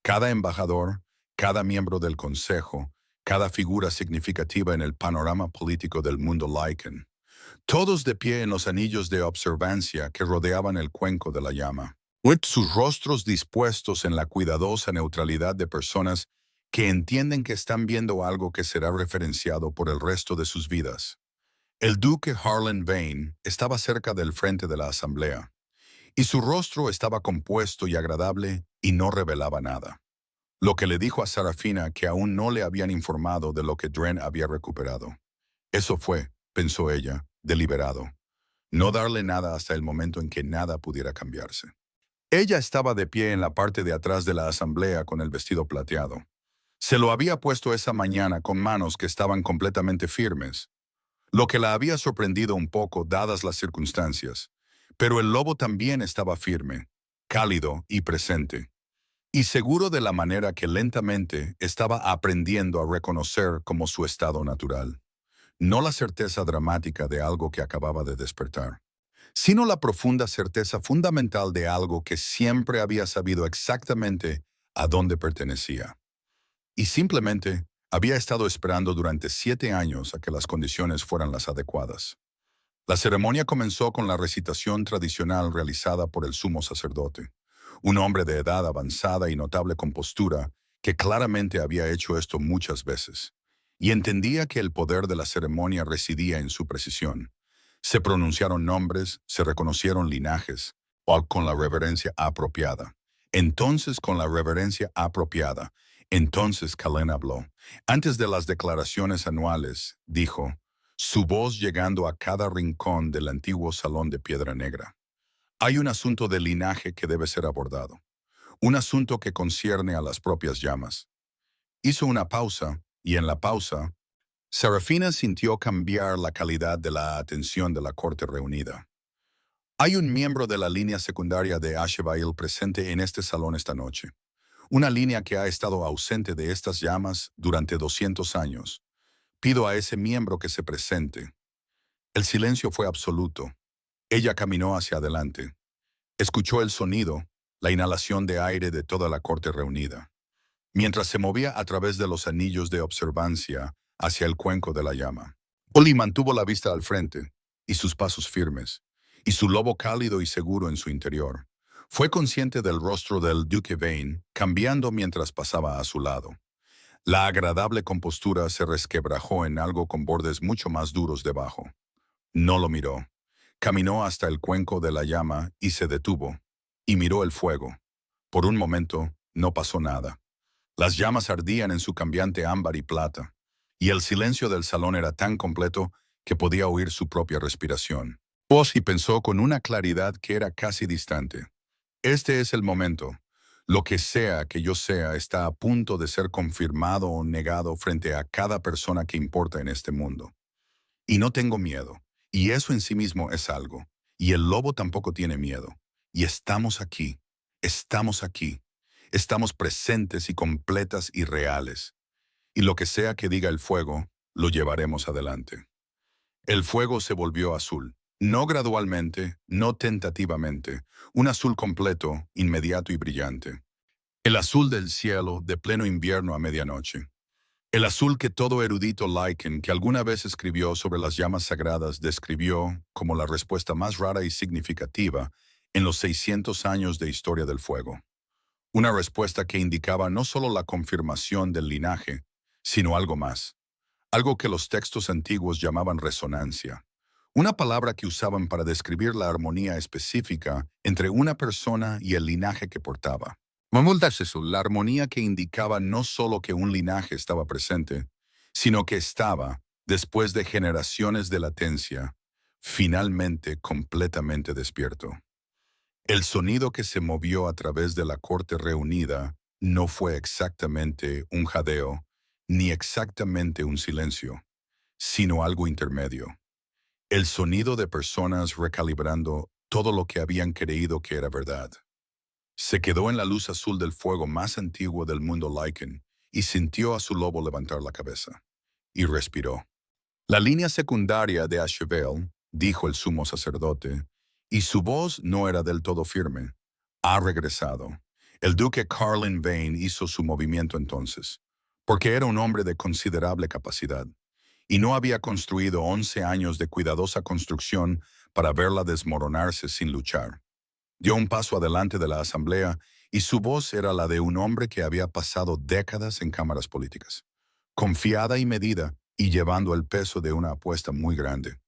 S1: Cada embajador, cada miembro del consejo, cada figura significativa en el panorama político del mundo Lycan, todos de pie en los anillos de observancia que rodeaban el cuenco de la llama, sus rostros dispuestos en la cuidadosa neutralidad de personas que entienden que están viendo algo que será referenciado por el resto de sus vidas. El duque Harlan Vane estaba cerca del frente de la asamblea, y su rostro estaba compuesto y agradable y no revelaba nada. Lo que le dijo a Sarafina que aún no le habían informado de lo que Dren había recuperado. Eso fue, pensó ella, deliberado. No darle nada hasta el momento en que nada pudiera cambiarse. Ella estaba de pie en la parte de atrás de la asamblea con el vestido plateado. Se lo había puesto esa mañana con manos que estaban completamente firmes, lo que la había sorprendido un poco dadas las circunstancias. Pero el lobo también estaba firme, cálido y presente, y seguro de la manera que lentamente estaba aprendiendo a reconocer como su estado natural. No la certeza dramática de algo que acababa de despertar, sino la profunda certeza fundamental de algo que siempre había sabido exactamente a dónde pertenecía. Y simplemente había estado esperando durante 7 años a que las condiciones fueran las adecuadas. La ceremonia comenzó con la recitación tradicional realizada por el sumo sacerdote, un hombre de edad avanzada y notable compostura que claramente había hecho esto muchas veces, y entendía que el poder de la ceremonia residía en su precisión. Se pronunciaron nombres, se reconocieron linajes, o con la reverencia apropiada. Entonces, con la reverencia apropiada, entonces Kalen habló. Antes de las declaraciones anuales, dijo, su voz llegando a cada rincón del antiguo salón de piedra negra. Hay un asunto de linaje que debe ser abordado, un asunto que concierne a las propias llamas. Hizo una pausa, y en la pausa, Serafina sintió cambiar la calidad de la atención de la corte reunida. Hay un miembro de la línea secundaria de Ashevail presente en este salón esta noche, una línea que ha estado ausente de estas llamas durante 200 años. Pido a ese miembro que se presente. El silencio fue absoluto. Ella caminó hacia adelante. Escuchó el sonido, la inhalación de aire de toda la corte reunida, mientras se movía a través de los anillos de observancia hacia el cuenco de la llama. Oli mantuvo la vista al frente, y sus pasos firmes, y su lobo cálido y seguro en su interior. Fue consciente del rostro del Duque Vane, cambiando mientras pasaba a su lado. La agradable compostura se resquebrajó en algo con bordes mucho más duros debajo. No lo miró. Caminó hasta el cuenco de la llama y se detuvo, y miró el fuego. Por un momento, no pasó nada. Las llamas ardían en su cambiante ámbar y plata, y el silencio del salón era tan completo que podía oír su propia respiración. Ozzy pensó con una claridad que era casi distante. Este es el momento. Lo que sea que yo sea está a punto de ser confirmado o negado frente a cada persona que importa en este mundo. Y no tengo miedo. Y eso en sí mismo es algo. Y el lobo tampoco tiene miedo. Y estamos aquí. Estamos aquí. Estamos presentes y completas y reales. Y lo que sea que diga el fuego, lo llevaremos adelante. El fuego se volvió azul. No gradualmente, no tentativamente. Un azul completo, inmediato y brillante. El azul del cielo de pleno invierno a medianoche. El azul que todo erudito Lycan que alguna vez escribió sobre las llamas sagradas describió como la respuesta más rara y significativa en los 600 años de historia del fuego. Una respuesta que indicaba no solo la confirmación del linaje, sino algo más. Algo que los textos antiguos llamaban resonancia. Una palabra que usaban para describir la armonía específica entre una persona y el linaje que portaba. La armonía que indicaba no solo que un linaje estaba presente, sino que estaba, después de generaciones de latencia, finalmente completamente despierto. El sonido que se movió a través de la corte reunida no fue exactamente un jadeo, ni exactamente un silencio, sino algo intermedio. El sonido de personas recalibrando todo lo que habían creído que era verdad. Se quedó en la luz azul del fuego más antiguo del mundo Lycan y sintió a su lobo levantar la cabeza. Y respiró. La línea secundaria de Ashevail, dijo el sumo sacerdote, y su voz no era del todo firme. Ha regresado. El duque Carlin Vane hizo su movimiento entonces, porque era un hombre de considerable capacidad, y no había construido 11 años de cuidadosa construcción para verla desmoronarse sin luchar. Dio un paso adelante de la asamblea y su voz era la de un hombre que había pasado décadas en cámaras políticas, confiada y medida y llevando el peso de una apuesta muy grande.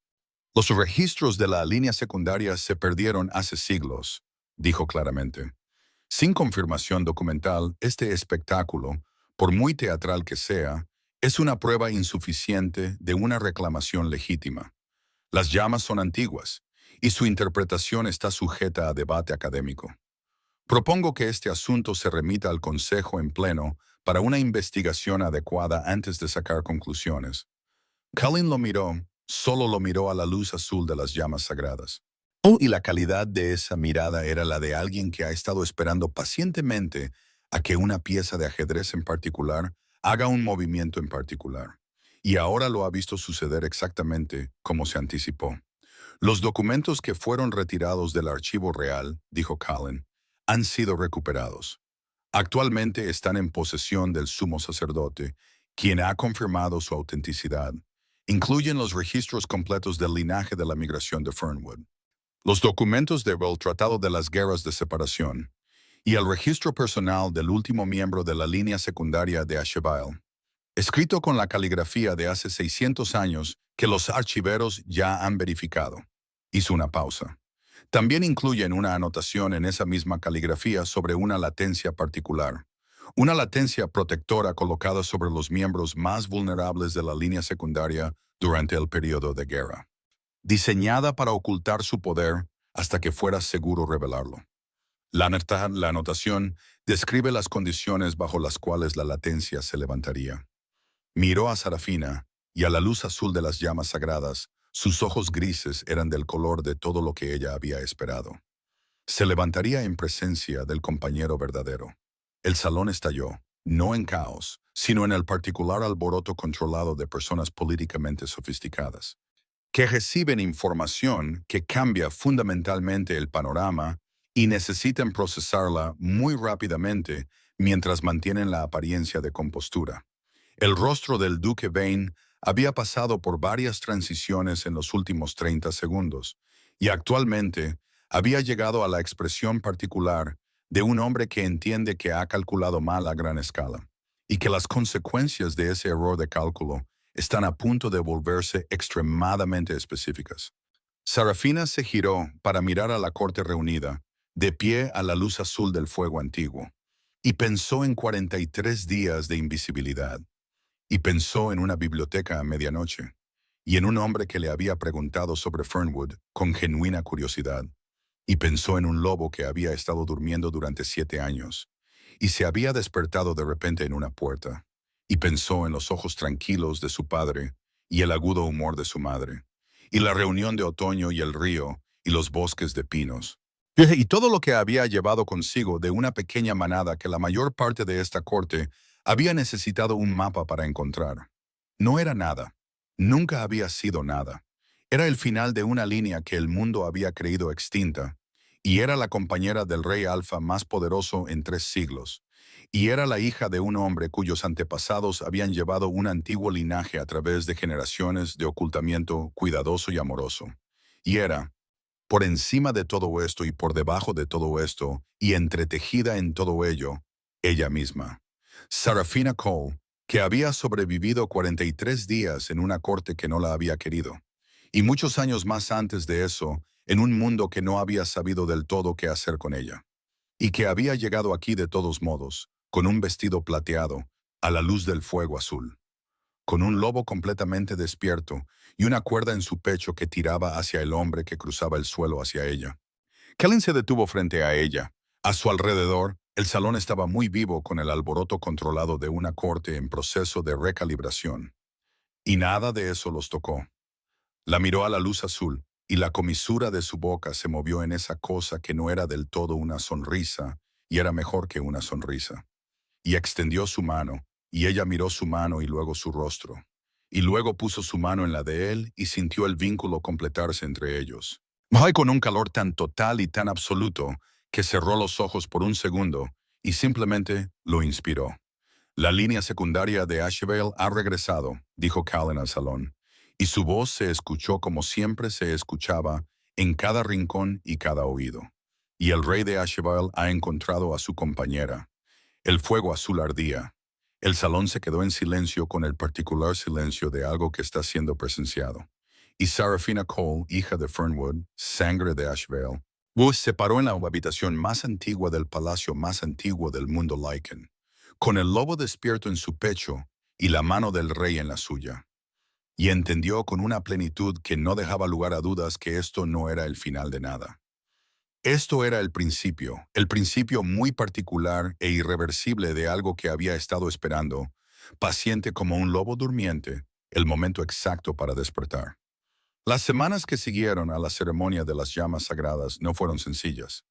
S1: Los registros de la línea secundaria se perdieron hace siglos, dijo claramente. Sin confirmación documental, este espectáculo, por muy teatral que sea, es una prueba insuficiente de una reclamación legítima. Las llamas son antiguas, y su interpretación está sujeta a debate académico. Propongo que este asunto se remita al Consejo en pleno para una investigación adecuada antes de sacar conclusiones. Cullen lo miró, solo lo miró a la luz azul de las llamas sagradas. Oh, y la calidad de esa mirada era la de alguien que ha estado esperando pacientemente a que una pieza de ajedrez en particular haga un movimiento en particular. Y ahora lo ha visto suceder exactamente como se anticipó. Los documentos que fueron retirados del archivo real, dijo Cullen, han sido recuperados. Actualmente están en posesión del sumo sacerdote, quien ha confirmado su autenticidad. Incluyen los registros completos del linaje de la migración de Fernwood, los documentos del Tratado de las Guerras de Separación y el registro personal del último miembro de la línea secundaria de Asheville, escrito con la caligrafía de hace 600 años que los archiveros ya han verificado. Hizo una pausa. También incluyen una anotación en esa misma caligrafía sobre una latencia particular, una latencia protectora colocada sobre los miembros más vulnerables de la línea secundaria durante el periodo de guerra, diseñada para ocultar su poder hasta que fuera seguro revelarlo. La anotación describe las condiciones bajo las cuales la latencia se levantaría. Miró a Sarafina, y a la luz azul de las llamas sagradas, sus ojos grises eran del color de todo lo que ella había esperado. Se levantaría en presencia del compañero verdadero. El salón estalló, no en caos, sino en el particular alboroto controlado de personas políticamente sofisticadas, que reciben información que cambia fundamentalmente el panorama y necesitan procesarla muy rápidamente mientras mantienen la apariencia de compostura. El rostro del duque Vane había pasado por varias transiciones en los últimos 30 segundos, y actualmente había llegado a la expresión particular de un hombre que entiende que ha calculado mal a gran escala, y que las consecuencias de ese error de cálculo están a punto de volverse extremadamente específicas. Sarafina se giró para mirar a la corte reunida, de pie a la luz azul del fuego antiguo, y pensó en 43 días de invisibilidad, y pensó en una biblioteca a medianoche, y en un hombre que le había preguntado sobre Fernwood con genuina curiosidad, y pensó en un lobo que había estado durmiendo durante 7 años, y se había despertado de repente en una puerta, y pensó en los ojos tranquilos de su padre y el agudo humor de su madre, y la reunión de otoño y el río y los bosques de pinos, y todo lo que había llevado consigo de una pequeña manada que la mayor parte de esta corte había necesitado un mapa para encontrar. No era nada. Nunca había sido nada. Era el final de una línea que el mundo había creído extinta, y era la compañera del rey Alfa más poderoso en 3 siglos, y era la hija de un hombre cuyos antepasados habían llevado un antiguo linaje a través de generaciones de ocultamiento cuidadoso y amoroso. Y era, por encima de todo esto y por debajo de todo esto, y entretejida en todo ello, ella misma, Sarafina Cole, que había sobrevivido 43 días en una corte que no la había querido, y muchos años más antes de eso, en un mundo que no había sabido del todo qué hacer con ella, y que había llegado aquí de todos modos, con un vestido plateado, a la luz del fuego azul, con un lobo completamente despierto y una cuerda en su pecho que tiraba hacia el hombre que cruzaba el suelo hacia ella. Kellen se detuvo frente a ella. A su alrededor, el salón estaba muy vivo con el alboroto controlado de una corte en proceso de recalibración. Y nada de eso los tocó. La miró a la luz azul, y la comisura de su boca se movió en esa cosa que no era del todo una sonrisa, y era mejor que una sonrisa. Y extendió su mano, y ella miró su mano y luego su rostro. Y luego puso su mano en la de él y sintió el vínculo completarse entre ellos. Ay, con un calor tan total y tan absoluto que cerró los ojos por un segundo y simplemente lo inspiró. La línea secundaria de Asheville ha regresado, dijo Cullen al salón, y su voz se escuchó como siempre se escuchaba en cada rincón y cada oído. Y el rey de Asheville ha encontrado a su compañera. El fuego azul ardía. El salón se quedó en silencio con el particular silencio de algo que está siendo presenciado. Y Sarafina Cole, hija de Fernwood, sangre de Asheville, Bush se paró en la habitación más antigua del palacio más antiguo del mundo Lycan, con el lobo despierto en su pecho y la mano del rey en la suya, y entendió con una plenitud que no dejaba lugar a dudas que esto no era el final de nada. Esto era el principio muy particular e irreversible de algo que había estado esperando, paciente como un lobo durmiente, el momento exacto para despertar. Las semanas que siguieron a la ceremonia de las llamas sagradas no fueron sencillas.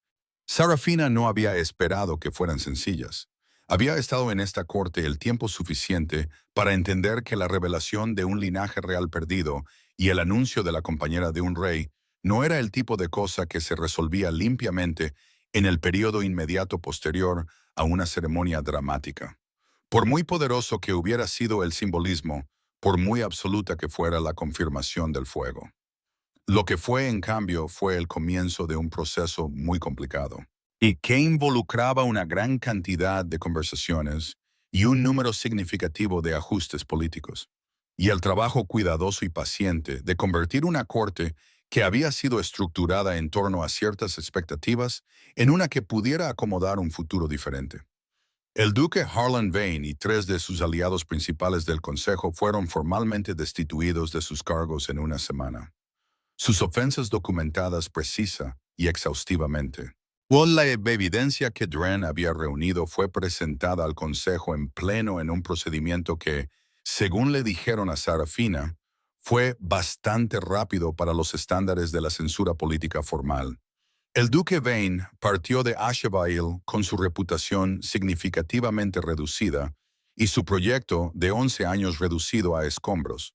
S1: Sarafina no había esperado que fueran sencillas. Había estado en esta corte el tiempo suficiente para entender que la revelación de un linaje real perdido y el anuncio de la compañera de un rey no era el tipo de cosa que se resolvía limpiamente en el periodo inmediato posterior a una ceremonia dramática. Por muy poderoso que hubiera sido el simbolismo, por muy absoluta que fuera la confirmación del fuego. Lo que fue, en cambio, fue el comienzo de un proceso muy complicado y que involucraba una gran cantidad de conversaciones y un número significativo de ajustes políticos, y el trabajo cuidadoso y paciente de convertir una corte que había sido estructurada en torno a ciertas expectativas en una que pudiera acomodar un futuro diferente. El duque Harlan Vane y tres de sus aliados principales del Consejo fueron formalmente destituidos de sus cargos en una semana. Sus ofensas documentadas precisa y exhaustivamente. La evidencia que Dren había reunido fue presentada al Consejo en pleno en un procedimiento que, según le dijeron a Sarafina, fue bastante rápido para los estándares de la censura política formal. El duque Vane partió de Asheville con su reputación significativamente reducida y su proyecto de 11 años reducido a escombros,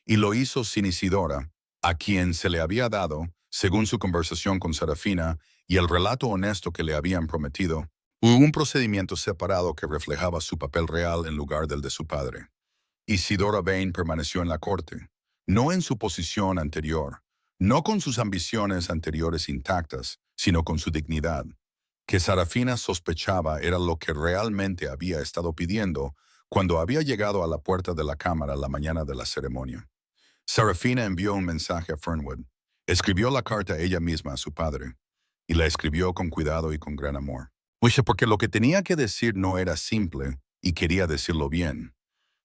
S1: y lo hizo sin Isidora, a quien se le había dado, según su conversación con Serafina y el relato honesto que le habían prometido, un procedimiento separado que reflejaba su papel real en lugar del de su padre. Isidora Vane permaneció en la corte, no en su posición anterior, no con sus ambiciones anteriores intactas, sino con su dignidad, que Sarafina sospechaba era lo que realmente había estado pidiendo cuando había llegado a la puerta de la cámara la mañana de la ceremonia. Sarafina envió un mensaje a Fernwood, escribió la carta ella misma a su padre, y la escribió con cuidado y con gran amor. Porque lo que tenía que decir no era simple, y quería decirlo bien.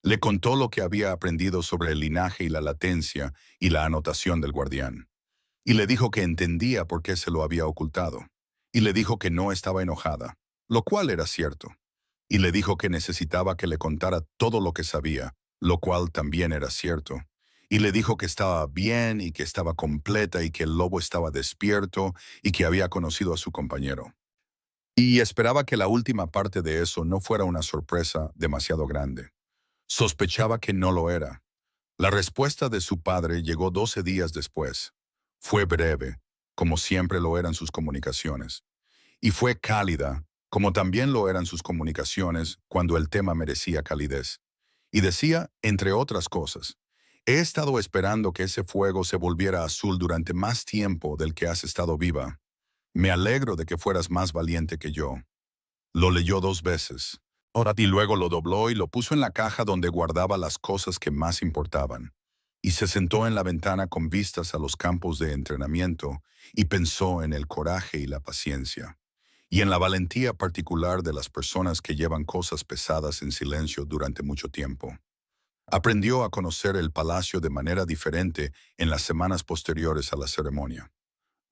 S1: Le contó lo que había aprendido sobre el linaje y la latencia y la anotación del guardián. Y le dijo que entendía por qué se lo había ocultado. Y le dijo que no estaba enojada, lo cual era cierto. Y le dijo que necesitaba que le contara todo lo que sabía, lo cual también era cierto. Y le dijo que estaba bien y que estaba completa y que el lobo estaba despierto y que había conocido a su compañero. Y esperaba que la última parte de eso no fuera una sorpresa demasiado grande. Sospechaba que no lo era. La respuesta de su padre llegó 12 días después. Fue breve, como siempre lo eran sus comunicaciones, y fue cálida, como también lo eran sus comunicaciones cuando el tema merecía calidez. Y decía, entre otras cosas, he estado esperando que ese fuego se volviera azul durante más tiempo del que has estado viva. Me alegro de que fueras más valiente que yo. Lo leyó 2 veces. Y luego lo dobló y lo puso en la caja donde guardaba las cosas que más importaban. Y se sentó en la ventana con vistas a los campos de entrenamiento y pensó en el coraje y la paciencia, y en la valentía particular de las personas que llevan cosas pesadas en silencio durante mucho tiempo. Aprendió a conocer el palacio de manera diferente en las semanas posteriores a la ceremonia.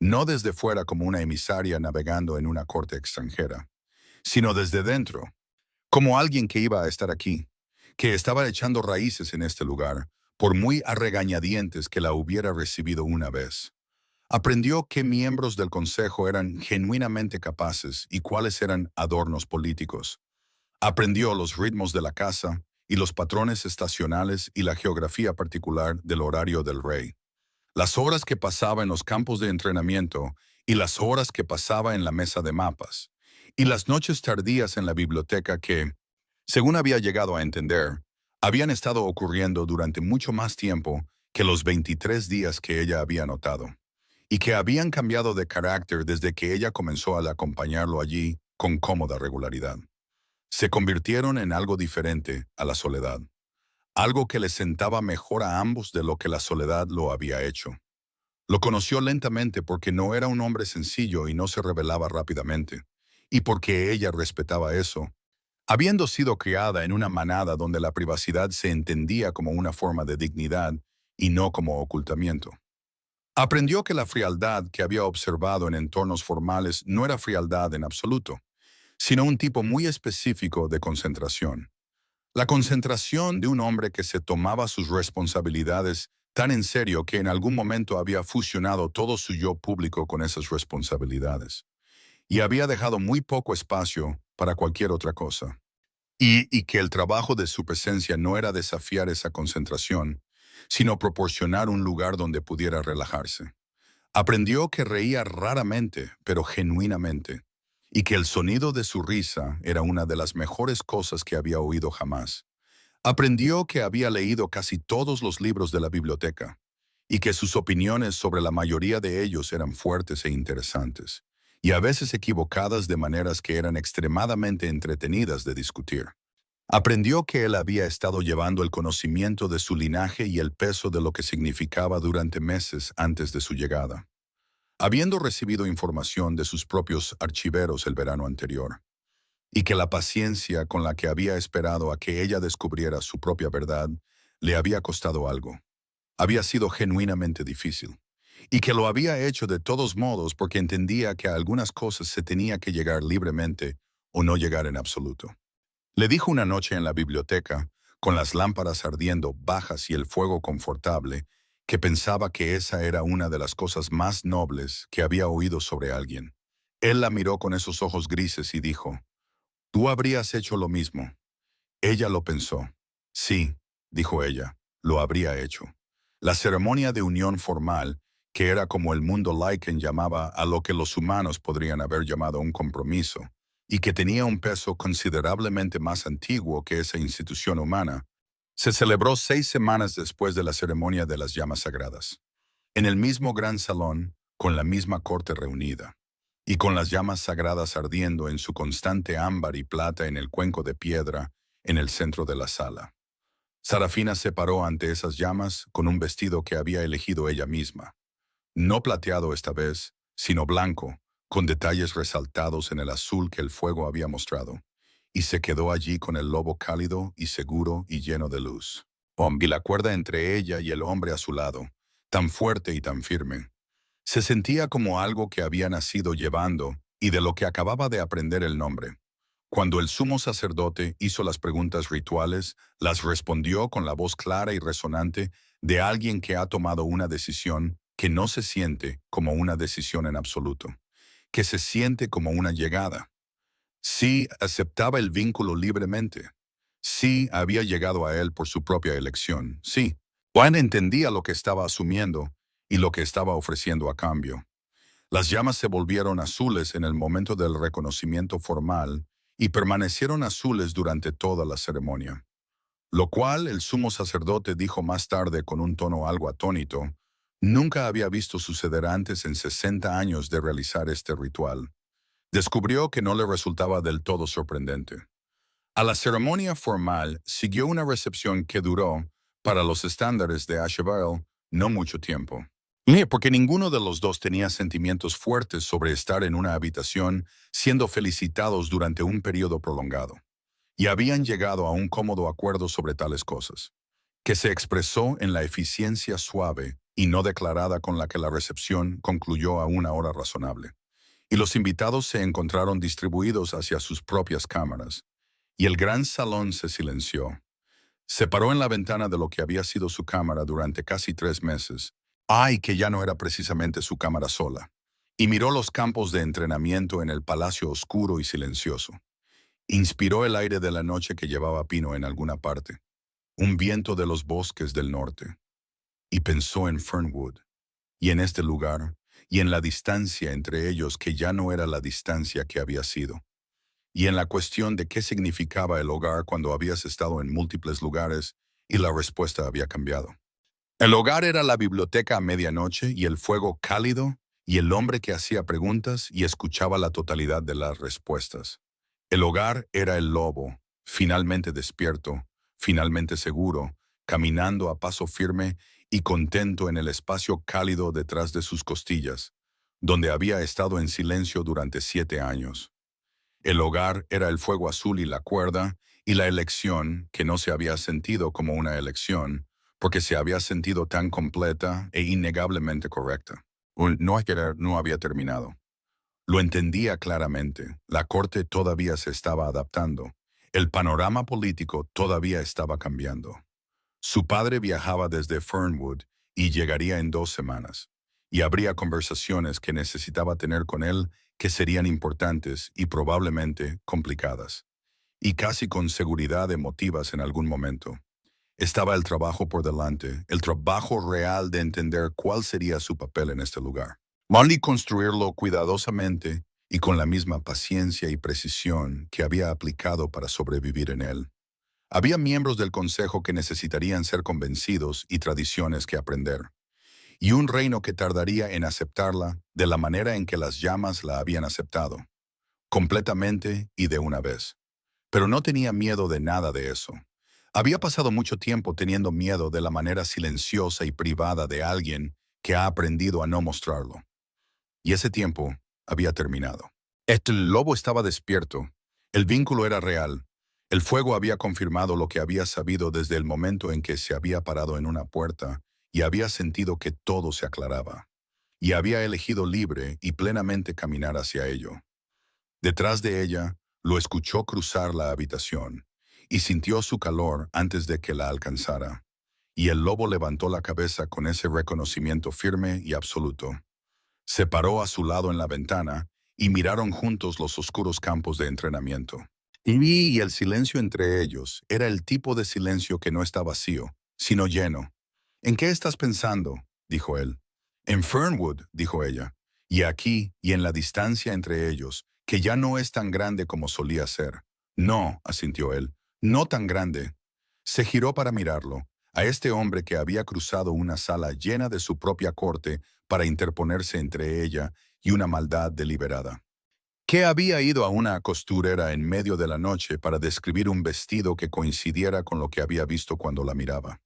S1: No desde fuera como una emisaria navegando en una corte extranjera, sino desde dentro, como alguien que iba a estar aquí, que estaba echando raíces en este lugar, por muy a regañadientes que la hubiera recibido una vez. Aprendió qué miembros del consejo eran genuinamente capaces y cuáles eran adornos políticos. Aprendió los ritmos de la casa y los patrones estacionales y la geografía particular del horario del rey. Las horas que pasaba en los campos de entrenamiento y las horas que pasaba en la mesa de mapas. Y las noches tardías en la biblioteca que, según había llegado a entender, habían estado ocurriendo durante mucho más tiempo que los 23 días que ella había notado, y que habían cambiado de carácter desde que ella comenzó a acompañarlo allí con cómoda regularidad. Se convirtieron en algo diferente a la soledad, algo que les sentaba mejor a ambos de lo que la soledad lo había hecho. Lo conoció lentamente porque no era un hombre sencillo y no se revelaba rápidamente, y porque ella respetaba eso, habiendo sido criada en una manada donde la privacidad se entendía como una forma de dignidad y no como ocultamiento. Aprendió que la frialdad que había observado en entornos formales no era frialdad en absoluto, sino un tipo muy específico de concentración. La concentración de un hombre que se tomaba sus responsabilidades tan en serio que en algún momento había fusionado todo su yo público con esas responsabilidades y había dejado muy poco espacio para cualquier otra cosa. Y que el trabajo de su presencia no era desafiar esa concentración, sino proporcionar un lugar donde pudiera relajarse. Aprendió que reía raramente, pero genuinamente, y que el sonido de su risa era una de las mejores cosas que había oído jamás. Aprendió que había leído casi todos los libros de la biblioteca, y que sus opiniones sobre la mayoría de ellos eran fuertes e interesantes, y a veces equivocadas de maneras que eran extremadamente entretenidas de discutir. Aprendió que él había estado llevando el conocimiento de su linaje y el peso de lo que significaba durante meses antes de su llegada, habiendo recibido información de sus propios archiveros el verano anterior, y que la paciencia con la que había esperado a que ella descubriera su propia verdad le había costado algo. Había sido genuinamente difícil, y que lo había hecho de todos modos porque entendía que a algunas cosas se tenía que llegar libremente o no llegar en absoluto. Le dijo una noche en la biblioteca, con las lámparas ardiendo bajas y el fuego confortable, que pensaba que esa era una de las cosas más nobles que había oído sobre alguien. Él la miró con esos ojos grises y dijo, «Tú habrías hecho lo mismo». Ella lo pensó. «Sí», dijo ella, «lo habría hecho». La ceremonia de unión formal, que era como el mundo Lycan llamaba a lo que los humanos podrían haber llamado un compromiso, y que tenía un peso considerablemente más antiguo que esa institución humana, se celebró 6 semanas después de la ceremonia de las llamas sagradas, en el mismo gran salón, con la misma corte reunida, y con las llamas sagradas ardiendo en su constante ámbar y plata en el cuenco de piedra en el centro de la sala. Sarafina se paró ante esas llamas con un vestido que había elegido ella misma, no plateado esta vez, sino blanco, con detalles resaltados en el azul que el fuego había mostrado, y se quedó allí con el lobo cálido y seguro y lleno de luz. Y la cuerda entre ella y el hombre a su lado, tan fuerte y tan firme. Se sentía como algo que había nacido llevando y de lo que acababa de aprender el nombre. Cuando el sumo sacerdote hizo las preguntas rituales, las respondió con la voz clara y resonante de alguien que ha tomado una decisión que no se siente como una decisión en absoluto, que se siente como una llegada. Sí, aceptaba el vínculo libremente. Sí, había llegado a él por su propia elección. Sí, Juan entendía lo que estaba asumiendo y lo que estaba ofreciendo a cambio. Las llamas se volvieron azules en el momento del reconocimiento formal y permanecieron azules durante toda la ceremonia, lo cual el sumo sacerdote dijo más tarde con un tono algo atónito, nunca había visto suceder antes en 60 años de realizar este ritual. Descubrió que no le resultaba del todo sorprendente. A la ceremonia formal siguió una recepción que duró, para los estándares de Asheville, no mucho tiempo. Porque ninguno de los dos tenía sentimientos fuertes sobre estar en una habitación siendo felicitados durante un periodo prolongado, y habían llegado a un cómodo acuerdo sobre tales cosas, que se expresó en la eficiencia suave y no declarada con la que la recepción concluyó a una hora razonable, y los invitados se encontraron distribuidos hacia sus propias cámaras, y el gran salón se silenció. Se paró en la ventana de lo que había sido su cámara durante casi 3 meses, que ya no era precisamente su cámara sola, y miró los campos de entrenamiento en el palacio oscuro y silencioso. Inspiró el aire de la noche que llevaba pino en alguna parte, un viento de los bosques del norte, y pensó en Fernwood, y en este lugar, y en la distancia entre ellos que ya no era la distancia que había sido, y en la cuestión de qué significaba el hogar cuando habías estado en múltiples lugares y la respuesta había cambiado. El hogar era la biblioteca a medianoche y el fuego cálido y el hombre que hacía preguntas y escuchaba la totalidad de las respuestas. El hogar era el lobo, finalmente despierto, finalmente seguro, caminando a paso firme y contento en el espacio cálido detrás de sus costillas, donde había estado en silencio durante 7 años. El hogar era el fuego azul y la cuerda, y la elección, que no se había sentido como una elección, porque se había sentido tan completa e innegablemente correcta. No hay querer no había terminado. Lo entendía claramente. La corte todavía se estaba adaptando. El panorama político todavía estaba cambiando. Su padre viajaba desde Fernwood y llegaría en 2 semanas, y habría conversaciones que necesitaba tener con él que serían importantes y probablemente complicadas, y casi con seguridad emotivas en algún momento. Estaba el trabajo por delante, el trabajo real de entender cuál sería su papel en este lugar. Marley construirlo cuidadosamente y con la misma paciencia y precisión que había aplicado para sobrevivir en él. Había miembros del consejo que necesitarían ser convencidos y tradiciones que aprender, y un reino que tardaría en aceptarla de la manera en que las llamas la habían aceptado, completamente y de una vez. Pero no tenía miedo de nada de eso. Había pasado mucho tiempo teniendo miedo de la manera silenciosa y privada de alguien que ha aprendido a no mostrarlo. Y ese tiempo había terminado. El lobo estaba despierto. El vínculo era real. El fuego había confirmado lo que había sabido desde el momento en que se había parado en una puerta y había sentido que todo se aclaraba. Y había elegido libre y plenamente caminar hacia ello. Detrás de ella, lo escuchó cruzar la habitación y sintió su calor antes de que la alcanzara. Y el lobo levantó la cabeza con ese reconocimiento firme y absoluto. Se paró a su lado en la ventana y miraron juntos los oscuros campos de entrenamiento. Y el silencio entre ellos era el tipo de silencio que no está vacío, sino lleno. ¿En qué estás pensando?, dijo él. En Fernwood, dijo ella, y aquí y en la distancia entre ellos, que ya no es tan grande como solía ser. No, asintió él, no tan grande. Se giró para mirarlo, a este hombre que había cruzado una sala llena de su propia corte para interponerse entre ella y una maldad deliberada. Que había ido a una costurera en medio de la noche para describir un vestido que coincidiera con lo que había visto cuando la miraba.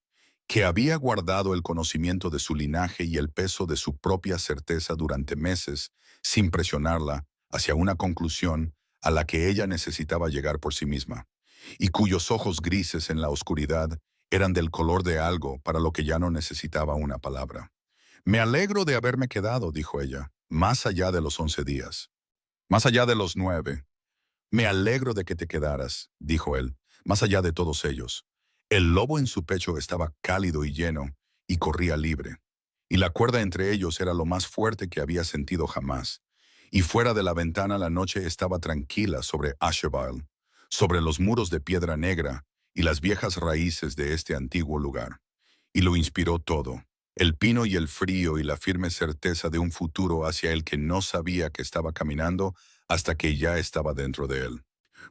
S1: Que había guardado el conocimiento de su linaje y el peso de su propia certeza durante meses, sin presionarla, hacia una conclusión a la que ella necesitaba llegar por sí misma, y cuyos ojos grises en la oscuridad eran del color de algo para lo que ya no necesitaba una palabra. Me alegro de haberme quedado, dijo ella, más allá de los 11 días. Más allá de los 9. Me alegro de que te quedaras, dijo él, más allá de todos ellos. El lobo en su pecho estaba cálido y lleno, y corría libre. Y la cuerda entre ellos era lo más fuerte que había sentido jamás. Y fuera de la ventana la noche estaba tranquila sobre Asherville, sobre los muros de piedra negra y las viejas raíces de este antiguo lugar. Y lo inspiró todo. El pino y el frío y la firme certeza de un futuro hacia el que no sabía que estaba caminando hasta que ya estaba dentro de él.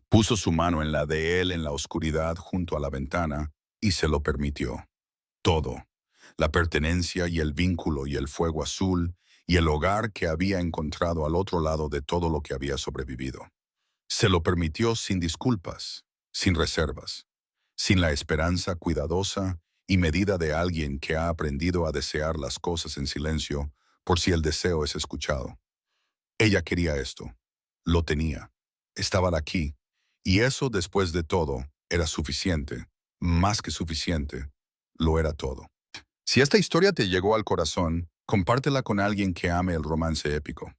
S1: Puso su mano en la de él en la oscuridad junto a la ventana y se lo permitió. Todo. La pertenencia y el vínculo y el fuego azul y el hogar que había encontrado al otro lado de todo lo que había sobrevivido. Se lo permitió sin disculpas, sin reservas, sin la esperanza cuidadosa y medida de alguien que ha aprendido a desear las cosas en silencio por si el deseo es escuchado. Ella quería esto. Lo tenía. Estaba aquí. Y eso, después de todo, era suficiente. Más que suficiente. Lo era todo. Si esta historia te llegó al corazón, compártela con alguien que ame el romance épico.